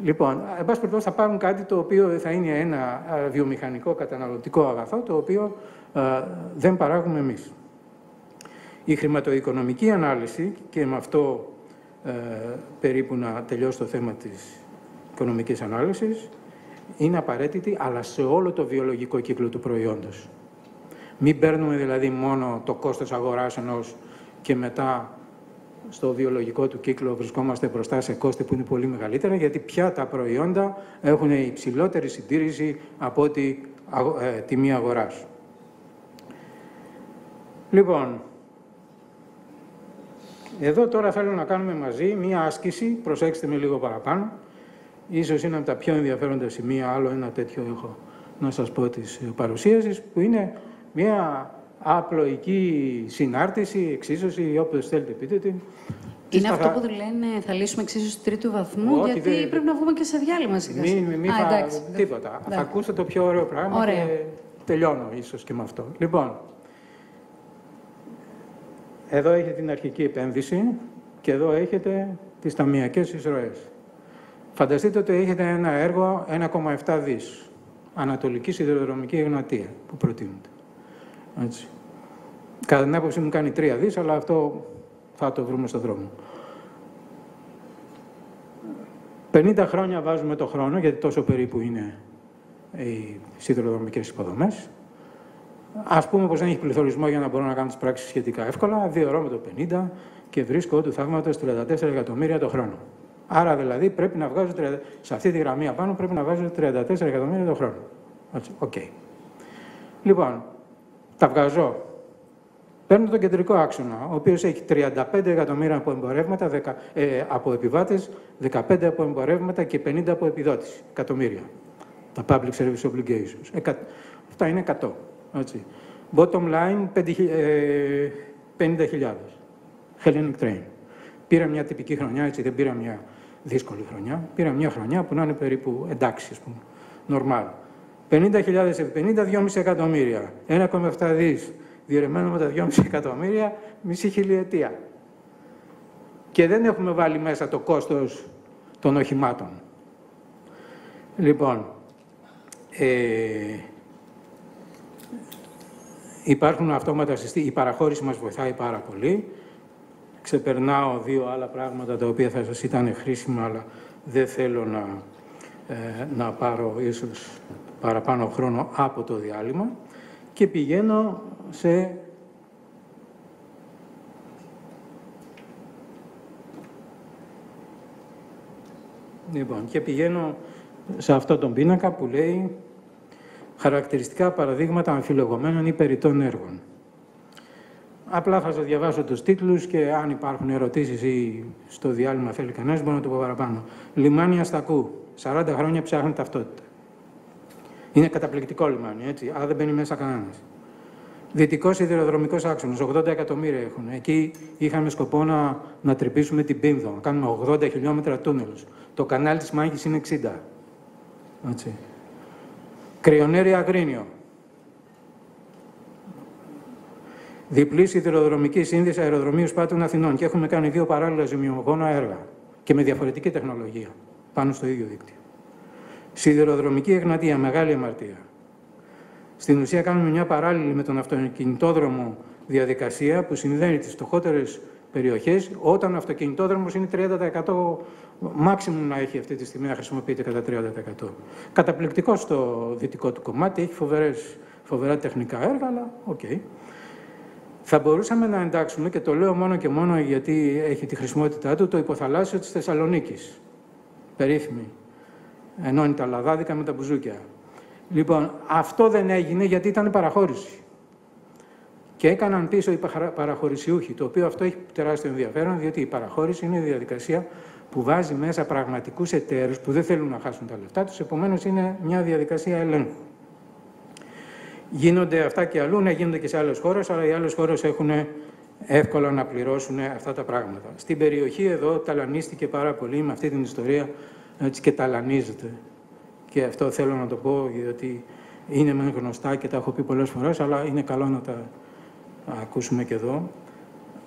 Λοιπόν, εν πάση περιπτώσει, θα πάρουν κάτι το οποίο θα είναι ένα βιομηχανικό καταναλωτικό αγαθό, το οποίο δεν παράγουμε εμείς. Η χρηματοοικονομική ανάλυση, και με αυτό περίπου να τελειώσει το θέμα της οικονομικής ανάλυσης, είναι απαραίτητη, αλλά σε όλο το βιολογικό κύκλο του προϊόντος. Μην παίρνουμε δηλαδή μόνο το κόστος αγοράς ενός και μετά στο βιολογικό του κύκλο βρισκόμαστε μπροστά σε κόστη που είναι πολύ μεγαλύτερα, γιατί πια τα προϊόντα έχουν υψηλότερη συντήρηση από τη τιμή αγοράς. Λοιπόν, εδώ τώρα θέλω να κάνουμε μαζί μία άσκηση, προσέξτε με λίγο παραπάνω, ίσως είναι από τα πιο ενδιαφέροντα σημεία, άλλο ένα τέτοιο έχω να σας πω της παρουσίασης, που είναι μία απλοϊκή συνάρτηση, εξίσωση, όπως θέλετε πείτε την. Είναι αυτό που λένε θα λύσουμε εξίσωση του 3ου βαθμού, όχι, γιατί πρέπει να βγούμε και σε διάλειμμα σιγά. Τίποτα. Θα ακούσετε το πιο ωραίο πράγμα. Ωραία. Και τελειώνω ίσως και με αυτό. Λοιπόν, εδώ έχετε την αρχική επένδυση και εδώ έχετε τις ταμειακές εισρωές. Φανταστείτε ότι έχετε ένα έργο 1,7 δις, Ανατολική Σιδηροδρομική Εγνατία, που προτείνεται. Έτσι. Κατά την άποψή μου κάνει 3 δις, αλλά αυτό θα το βρούμε στον δρόμο. 50 χρόνια βάζουμε το χρόνο, γιατί τόσο περίπου είναι οι σιδηροδρομικές υποδομές. Ας πούμε πως δεν έχει πληθωρισμό για να μπορώ να κάνω τις πράξεις σχετικά εύκολα. Διωρώ με το 50 και βρίσκω του θαύματος 34 εκατομμύρια το χρόνο. Άρα δηλαδή πρέπει να βγάζω, σε αυτή τη γραμμή απάνω πρέπει να βάζω 34 εκατομμύρια το χρόνο. Οκ. Λοιπόν, τα βγάζω. Παίρνω τον κεντρικό άξονα, ο οποίος έχει 35 εκατομμύρια από εμπορεύματα, από επιβάτες, 15 από εμπορεύματα και 50 από επιδότηση εκατομμύρια. Τα public service obligations. Αυτά είναι 100. Έτσι. Bottom line, 50.000. Hellenic Train. Πήρα μια τυπική χρονιά, έτσι, δεν πήρα μια δύσκολη χρονιά. Πήρα μια χρονιά που να είναι περίπου εντάξει, ας πούμε, normal. 50.000 επί 50, 2,5 εκατομμύρια. 1,7 δις. Διαιρεμένο με τα 2,5 εκατομμύρια, μισή χιλιετία. Και δεν έχουμε βάλει μέσα το κόστος των οχημάτων. Λοιπόν, υπάρχουν αυτόματα συστήματα, η παραχώρηση μας βοηθάει πάρα πολύ. Ξεπερνάω 2 άλλα πράγματα τα οποία θα σας ήταν χρήσιμα, αλλά δεν θέλω να πάρω ίσως παραπάνω χρόνο από το διάλειμμα και πηγαίνω σε αυτό τον πίνακα που λέει χαρακτηριστικά παραδείγματα αμφιλεγωμένων ή περιττών έργων. Απλά θα σας διαβάσω τους τίτλους και αν υπάρχουν ερωτήσεις ή στο διάλειμμα θέλει κανένας, μπορώ να το πω παραπάνω. Λιμάνι Αστακού. 40 χρόνια ψάχνει ταυτότητα. Είναι καταπληκτικό λιμάνι, έτσι, αλλά δεν μπαίνει μέσα κανένας. Δυτικός σιδηροδρομικός άξονας, 80 εκατομμύρια έχουν. Εκεί είχαμε σκοπό να τρυπήσουμε την Πίνδο, να κάνουμε 80 χιλιόμετρα τούνελους. Το κανάλι της Μάχης είναι 60. Έτσι. Κρυονέρη Αγρίνιο. Διπλή σιδηροδρομική σύνδεση αεροδρομίου Σπάτων Αθηνών. Και έχουμε κάνει 2 παράλληλα ζημιογόνα έργα και με διαφορετική τεχνολογία πάνω στο ίδιο δίκτυο. Σιδηροδρομική Εγνατία, μεγάλη αμαρτία. Στην ουσία κάνουμε μια παράλληλη με τον αυτοκινητόδρομο διαδικασία που συνδέει τις φτωχότερες περιοχές, όταν ο αυτοκινητόδρομος είναι 30% maximum να έχει αυτή τη στιγμή, να χρησιμοποιείται κατά 30%. Καταπληκτικό στο δυτικό του κομμάτι, έχει φοβερές φοβερά τεχνικά έργα, αλλά οκ. Θα μπορούσαμε να εντάξουμε, και το λέω μόνο και μόνο γιατί έχει τη χρησιμότητά του, το υποθαλάσσιο της Θεσσαλονίκης. Περίφημη. Ενώνει τα λαδάδικα με τα μπουζούκια. Λοιπόν, αυτό δεν έγινε γιατί ήταν παραχώρηση. Και έκαναν πίσω οι παραχωρησιούχοι, το οποίο αυτό έχει τεράστιο ενδιαφέρον, διότι η παραχώρηση είναι η διαδικασία που βάζει μέσα πραγματικούς εταίρους που δεν θέλουν να χάσουν τα λεφτά τους, επομένως είναι μια διαδικασία ελέγχου. Γίνονται αυτά και αλλού, ναι, γίνονται και σε άλλες χώρες, αλλά οι άλλες χώρες έχουν εύκολα να πληρώσουν αυτά τα πράγματα. Στην περιοχή εδώ ταλανίστηκε πάρα πολύ με αυτή την ιστορία, έτσι, και ταλανίζεται. Και αυτό θέλω να το πω, γιατί είναι μεν γνωστά και τα έχω πει πολλές φορές, αλλά είναι καλό να τα ακούσουμε και εδώ.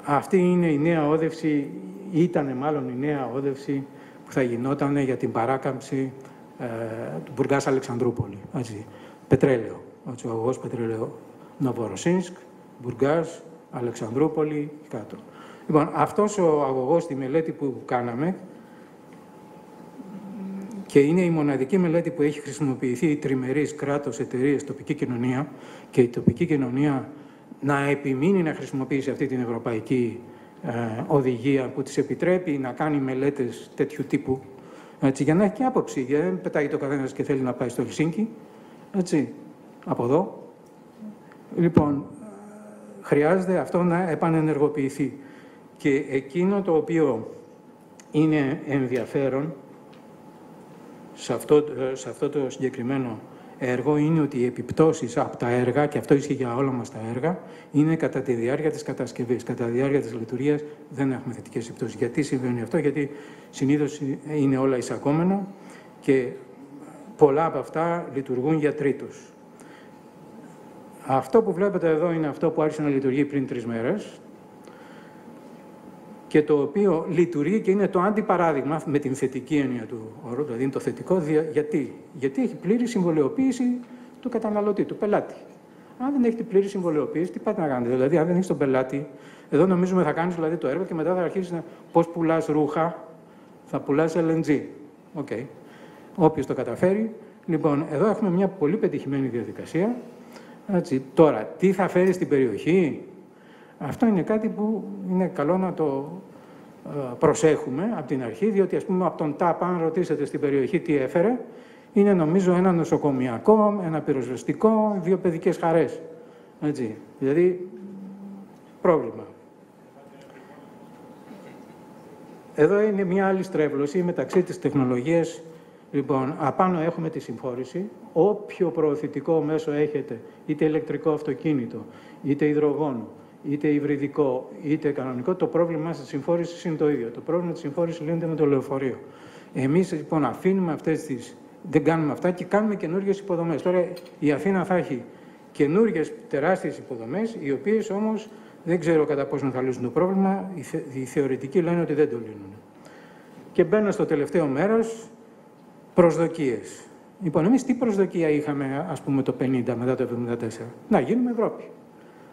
Αυτή είναι η νέα όδευση, ήταν μάλλον η νέα όδευση που θα γινόταν για την παράκαμψη του Μπουργκάς Αλεξανδρούπολη. Έτσι. Πετρέλαιο. Ο αγωγός πετρέλαιο Νοβοροσίνσκ, Μπουργκάς, Αλεξανδρούπολη, κάτω. Λοιπόν, αυτός ο αγωγός στη μελέτη που κάναμε, και είναι η μοναδική μελέτη που έχει χρησιμοποιηθεί η τριμερής κράτος, εταιρείες, τοπική κοινωνία, και η τοπική κοινωνία να επιμείνει να χρησιμοποιήσει αυτή την ευρωπαϊκή οδηγία που της επιτρέπει να κάνει μελέτες τέτοιου τύπου, έτσι, για να έχει και άποψη, γιατί δεν πετάει το καθένας και θέλει να πάει στο Ελσίνκι, έτσι, από εδώ. Λοιπόν, χρειάζεται αυτό να επανενεργοποιηθεί. Και εκείνο το οποίο είναι ενδιαφέρον σε αυτό το συγκεκριμένο έργο είναι ότι οι επιπτώσεις από τα έργα, και αυτό ισχύει για όλα μας τα έργα, είναι κατά τη διάρκεια της κατασκευής. Κατά τη διάρκεια της λειτουργίας δεν έχουμε θετικές επιπτώσεις. Γιατί συμβαίνει αυτό? Γιατί συνήθως είναι όλα εισακόμενα και πολλά από αυτά λειτουργούν για τρίτους. Αυτό που βλέπετε εδώ είναι αυτό που άρχισε να λειτουργεί πριν 3 μέρες και το οποίο λειτουργεί και είναι το αντιπαράδειγμα με την θετική έννοια του όρου, δηλαδή είναι το θετικό. Γιατί έχει πλήρη συμβολαιοποίηση του καταναλωτή, του πελάτη. Αν δεν έχει την πλήρη συμβολαιοποίηση, τι πάτε να κάνετε? Δηλαδή, αν δεν έχει τον πελάτη, εδώ νομίζουμε θα κάνεις δηλαδή το έργο και μετά θα αρχίσεις να πώς πουλάς ρούχα, θα πουλάς LNG. Okay. Όποιος το καταφέρει. Λοιπόν, εδώ έχουμε μια πολύ πετυχημένη διαδικασία. Έτσι. Τώρα, τι θα φέρει στην περιοχή? Αυτό είναι κάτι που είναι καλό να το προσέχουμε από την αρχή, διότι ας πούμε από τον ΤΑΠ, αν ρωτήσετε στην περιοχή τι έφερε, είναι νομίζω ένα νοσοκομιακό, ένα πυροσβεστικό, 2 παιδικές χαρές. Έτσι. Δηλαδή, πρόβλημα. Εδώ είναι μια άλλη στρέβλωση μεταξύ της τεχνολογίας. Λοιπόν, απάνω έχουμε τη συμφόρηση. Όποιο προωθητικό μέσο έχετε, είτε ηλεκτρικό αυτοκίνητο, είτε υδρογόνο, είτε υβριδικό, είτε κανονικό, το πρόβλημά της συμφόρησης είναι το ίδιο. Το πρόβλημα της συμφόρησης λύνεται με το λεωφορείο. Εμείς λοιπόν αφήνουμε δεν κάνουμε αυτά και κάνουμε καινούργιες υποδομές. Τώρα η Αθήνα θα έχει καινούργιες τεράστιες υποδομές, οι οποίες όμως δεν ξέρω κατά πόσο θα λύσουν το πρόβλημα. Οι θεωρητικοί λένε ότι δεν το λύνουν. Και μπαίνω στο τελευταίο μέρος, προσδοκίες. Λοιπόν, εμείς τι προσδοκία είχαμε, ας πούμε, το 50 μετά το 74? Να γίνουμε Ευρώπη.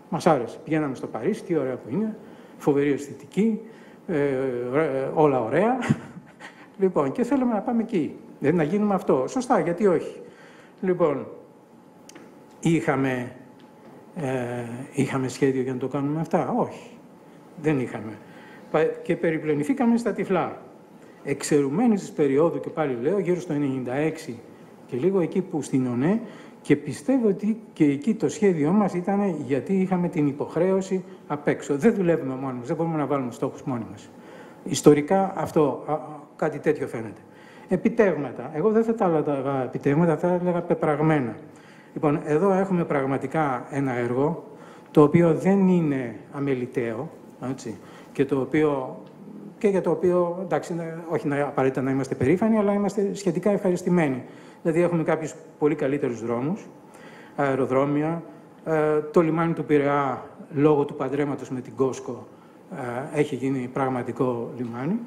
Μας άρεσε. Πηγαίναμε στο Παρίσι, τι ωραία που είναι, φοβερή αισθητική, όλα ωραία. Λοιπόν, και θέλουμε να πάμε εκεί. Δηλαδή να γίνουμε αυτό. Σωστά, γιατί όχι? Λοιπόν, είχαμε σχέδιο για να το κάνουμε αυτά? Όχι. Δεν είχαμε. Και περιπλανηθήκαμε στα τυφλά. Εξαιρουμένης της περίοδου, και πάλι λέω, γύρω στο 96 και λίγο εκεί που στην ΟΝΕ, και πιστεύω ότι και εκεί το σχέδιό μας ήταν γιατί είχαμε την υποχρέωση απ' έξω. Δεν δουλεύουμε μόνοι μας, δεν μπορούμε να βάλουμε στόχους μόνοι μας. Ιστορικά αυτό, κάτι τέτοιο φαίνεται. Επιτεύγματα. Εγώ δεν θα τα έλεγα επιτεύγματα, θα τα έλεγα πεπραγμένα. Λοιπόν, εδώ έχουμε πραγματικά ένα έργο, το οποίο δεν είναι αμεληταίο, έτσι, και για το οποίο, εντάξει, όχι απαραίτητα να είμαστε περήφανοι, αλλά είμαστε σχετικά ευχαριστημένοι. Δηλαδή έχουμε κάποιους πολύ καλύτερους δρόμους, αεροδρόμια, το λιμάνι του Πειραιά, λόγω του παντρέματος με την Κόσκο, έχει γίνει πραγματικό λιμάνι.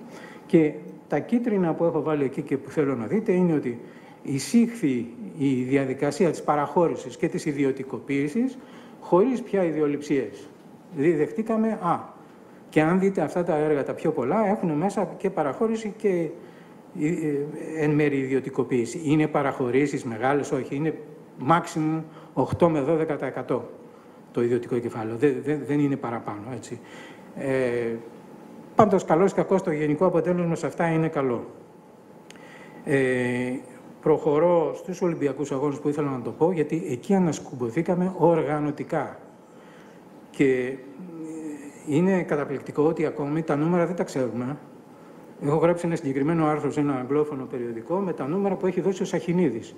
Και τα κίτρινα που έχω βάλει εκεί και που θέλω να δείτε είναι ότι εισήχθη η διαδικασία της παραχώρησης και της ιδιωτικοποίησης χωρίς πια ιδιοληψίες. Δηλαδή δεχτήκαμε, και αν δείτε αυτά τα έργα τα πιο πολλά, έχουν μέσα και παραχώρηση και εν μέρει ιδιωτικοποίηση. Είναι παραχωρήσεις μεγάλες? Όχι. Είναι maximum 8 με 12% το ιδιωτικό κεφάλαιο. Δεν είναι παραπάνω, έτσι. Πάντως, καλώς ή κακώς, το γενικό αποτέλεσμα σε αυτά είναι καλό. Προχωρώ στους Ολυμπιακούς Αγώνες που ήθελα να το πω, γιατί εκεί ανασκουμποθήκαμε οργανωτικά. Και είναι καταπληκτικό ότι ακόμη τα νούμερα δεν τα ξέρουμε. Έχω γράψει ένα συγκεκριμένο άρθρο σε ένα αγγλόφωνο περιοδικό με τα νούμερα που έχει δώσει ο Σαχινίδης.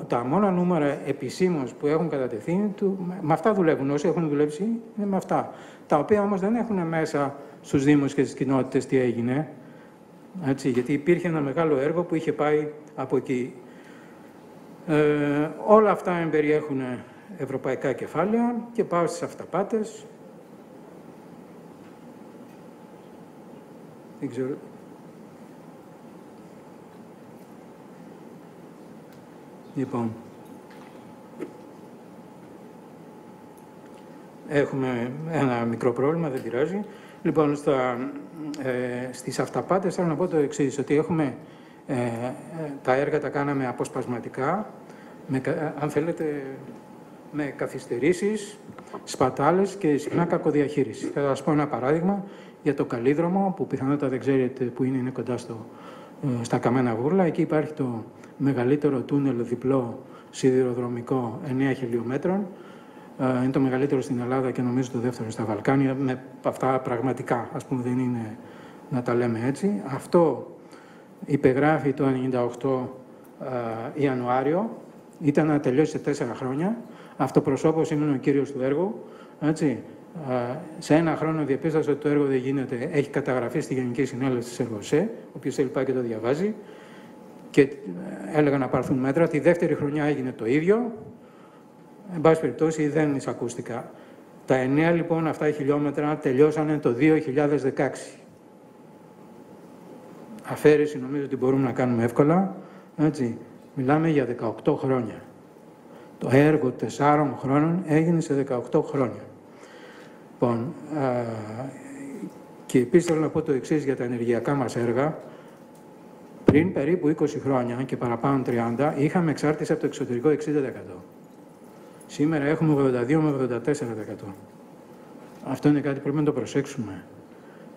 Τα μόνα νούμερα επισήμως που έχουν κατατεθεί, με αυτά δουλεύουν. Όσοι έχουν δουλέψει, είναι με αυτά. Τα οποία όμως δεν έχουν μέσα στους Δήμους και στις κοινότητες τι έγινε. Έτσι, γιατί υπήρχε ένα μεγάλο έργο που είχε πάει από εκεί. Όλα αυτά εμπεριέχουν ευρωπαϊκά κεφάλαια και πάω στις αυταπάτες. Δεν ξέρω. Λοιπόν, έχουμε ένα μικρό πρόβλημα, δεν πειράζει. Λοιπόν, στις αυταπάτες θέλω να πω το εξής, ότι έχουμε τα έργα τα κάναμε αποσπασματικά, αν θέλετε, με καθυστερήσεις, σπατάλες και συχνά κακοδιαχείριση. Θα σας πω ένα παράδειγμα για το Καλύδρομο, που πιθανότατα δεν ξέρετε που είναι κοντά στα Καμένα Βούρλα. Εκεί υπάρχει το μεγαλύτερο τούνελ διπλό σιδηροδρομικό 9 χιλιόμετρων. Είναι το μεγαλύτερο στην Ελλάδα και νομίζω το δεύτερο στα Βαλκάνια. Με αυτά πραγματικά, ας πούμε, δεν είναι να τα λέμε έτσι. Αυτό υπεγράφει το 98 Ιανουάριο. Ήταν να τελειώσει σε 4 χρόνια. Αυτοπροσώπως ήμουν ο κύριος του έργου. Έτσι. Σε 1 χρόνο διαπίστωσα ότι το έργο δεν γίνεται. Έχει καταγραφεί στη Γενική Συνέλευση της ΕΡΓΟΣΕ, όποιος θέλει πάει και το διαβάζει. Και έλεγα να πάρθουν μέτρα. Τη δεύτερη χρονιά έγινε το ίδιο. Εν πάση περιπτώσει δεν εισακούστηκα. Τα 9 λοιπόν αυτά χιλιόμετρα τελειώσανε το 2016. Αφαίρεση νομίζω ότι μπορούμε να κάνουμε εύκολα. Έτσι. Μιλάμε για 18 χρόνια. Το έργο 4 χρόνων έγινε σε 18 χρόνια. Λοιπόν, και επίσης θέλω να πω το εξής για τα ενεργειακά μας έργα. Πριν περίπου 20 χρόνια και παραπάνω 30, είχαμε εξάρτηση από το εξωτερικό 60%. Σήμερα έχουμε 82 με 84%. Αυτό είναι κάτι που πρέπει να το προσέξουμε.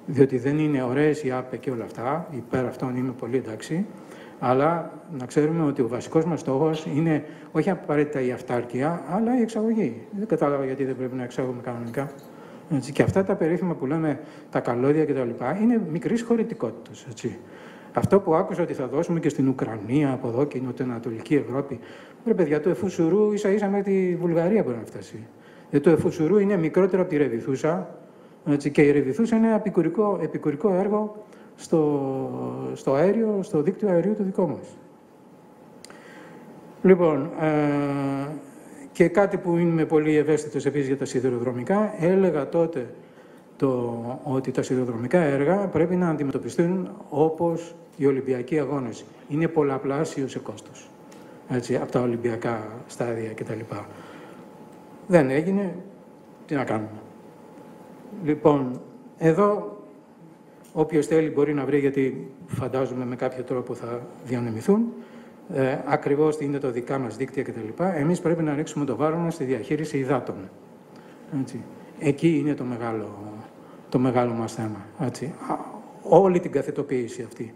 Διότι δεν είναι ωραίες οι ΑΠΕ και όλα αυτά, υπέρ αυτών είμαι πολύ εντάξει, αλλά να ξέρουμε ότι ο βασικός μας στόχος είναι όχι απαραίτητα η αυτάρκεια, αλλά η εξαγωγή. Δεν κατάλαβα γιατί δεν πρέπει να εξάγουμε κανονικά. Έτσι. Και αυτά τα περίφημα που λέμε τα καλώδια κτλ. Είναι μικρής χωρητικότητας. Έτσι. Αυτό που άκουσα ότι θα δώσουμε και στην Ουκρανία, από εδώ και η Νοτιοανατολική Ευρώπη. Ρε παιδιά, το Εφουσουρού ίσα-ίσα με τη Βουλγαρία μπορεί να φτάσει. Το Εφουσουρού είναι μικρότερο από τη Ρεβιθούσα. Έτσι, και η Ρεβιθούσα είναι ένα επικουρικό έργο στο αέριο, στο δίκτυο αερίου το δικό μας. Λοιπόν, και κάτι που είμαι πολύ ευαίσθητος επίσης για τα σιδηροδρομικά, έλεγα τότε ότι τα σιδηροδρομικά έργα πρέπει να αντιμετωπιστούν όπως οι Ολυμπιακοί Αγώνες. Είναι πολλαπλάσιο σε κόστος, έτσι, από τα Ολυμπιακά στάδια κτλ. Δεν έγινε, τι να κάνουμε. Λοιπόν, εδώ όποιος θέλει μπορεί να βρει, γιατί φαντάζομαι με κάποιο τρόπο θα διανεμηθούν, ακριβώς τι είναι το δικά μας δίκτυα κτλ. Εμείς πρέπει να ρίξουμε το βάρος μας στη διαχείριση υδάτων. Έτσι. Εκεί είναι το μεγάλο μας θέμα. Έτσι. Όλη την καθετοποίηση αυτή.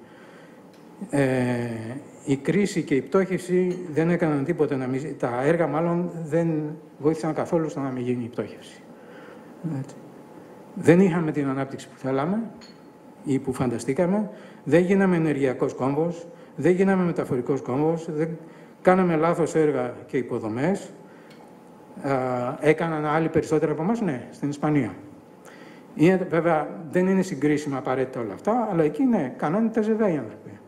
Η κρίση και η πτώχευση δεν έκαναν τίποτα. Τα έργα μάλλον δεν βοήθησαν καθόλου στο να μην γίνει η πτώχευση. Έτσι. Δεν είχαμε την ανάπτυξη που θέλαμε ή που φανταστήκαμε. Δεν γίναμε ενεργειακός κόμβος. Δεν γίναμε μεταφορικός κόμβος. Δεν κάναμε λάθος έργα και υποδομές. Έκαναν άλλοι περισσότερα από εμάς, ναι, στην Ισπανία. Βέβαια, δεν είναι συγκρίσιμα απαραίτητα όλα αυτά, αλλά εκεί ναι, κάνανε τα ΖΕΒΕ οι άνθρωποι.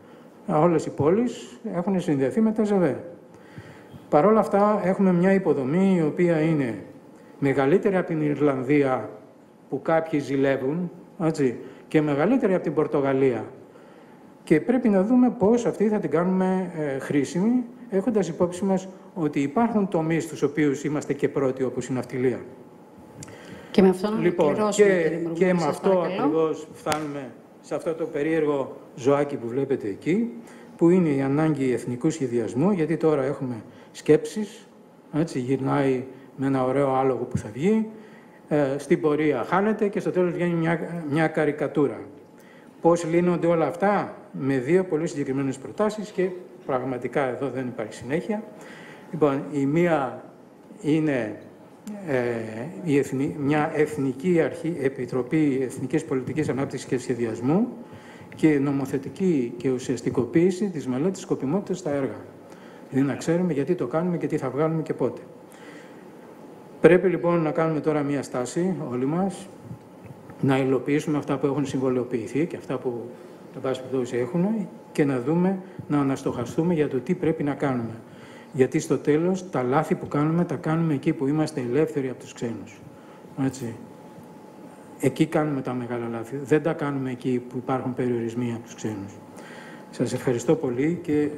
Όλες οι πόλεις έχουν συνδεθεί με τα ΖΕΒΕ. Παρ' όλα αυτά, έχουμε μια υποδομή η οποία είναι μεγαλύτερη από την Ιρλανδία, που κάποιοι ζηλεύουν, έτσι, και μεγαλύτερη από την Πορτογαλία. Και πρέπει να δούμε πώς αυτή θα την κάνουμε χρήσιμη, έχοντας υπόψη μας ότι υπάρχουν τομείς στους οποίους είμαστε και πρώτοι, όπως η ναυτιλία. Και με αυτό να και με αυτό ακριβώς φτάνουμε σε αυτό το περίεργο ζωάκι που βλέπετε εκεί, που είναι η ανάγκη εθνικού σχεδιασμού, γιατί τώρα έχουμε σκέψεις, Έτσι, γυρνάει με ένα ωραίο άλογο που θα βγει, στην πορεία χάνεται και στο τέλος βγαίνει μια καρικατούρα. Πώς λύνονται όλα αυτά? Με δύο πολύ συγκεκριμένες προτάσεις και πραγματικά εδώ δεν υπάρχει συνέχεια. Λοιπόν, η μία είναι μια Εθνική Επιτροπή Εθνικής Πολιτικής Ανάπτυξης και Σχεδιασμού και νομοθετική και ουσιαστικοποίηση της μελέτης σκοπιμότητας στα έργα. Δηλαδή να ξέρουμε γιατί το κάνουμε και τι θα βγάλουμε και πότε. Πρέπει λοιπόν να κάνουμε τώρα μια στάση όλοι μας, να υλοποιήσουμε αυτά που έχουν συμβολιοποιηθεί και αυτά που εν πάση περιπτώσει έχουν και να δούμε, να αναστοχαστούμε για το τι πρέπει να κάνουμε. Γιατί στο τέλος τα λάθη που κάνουμε τα κάνουμε εκεί που είμαστε ελεύθεροι από τους ξένους. Έτσι. Εκεί κάνουμε τα μεγάλα λάθη. Δεν τα κάνουμε εκεί που υπάρχουν περιορισμοί από τους ξένους. Σας ευχαριστώ πολύ και...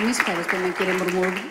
Εμείς ευχαριστούμε, κύριε Μουρμούρη.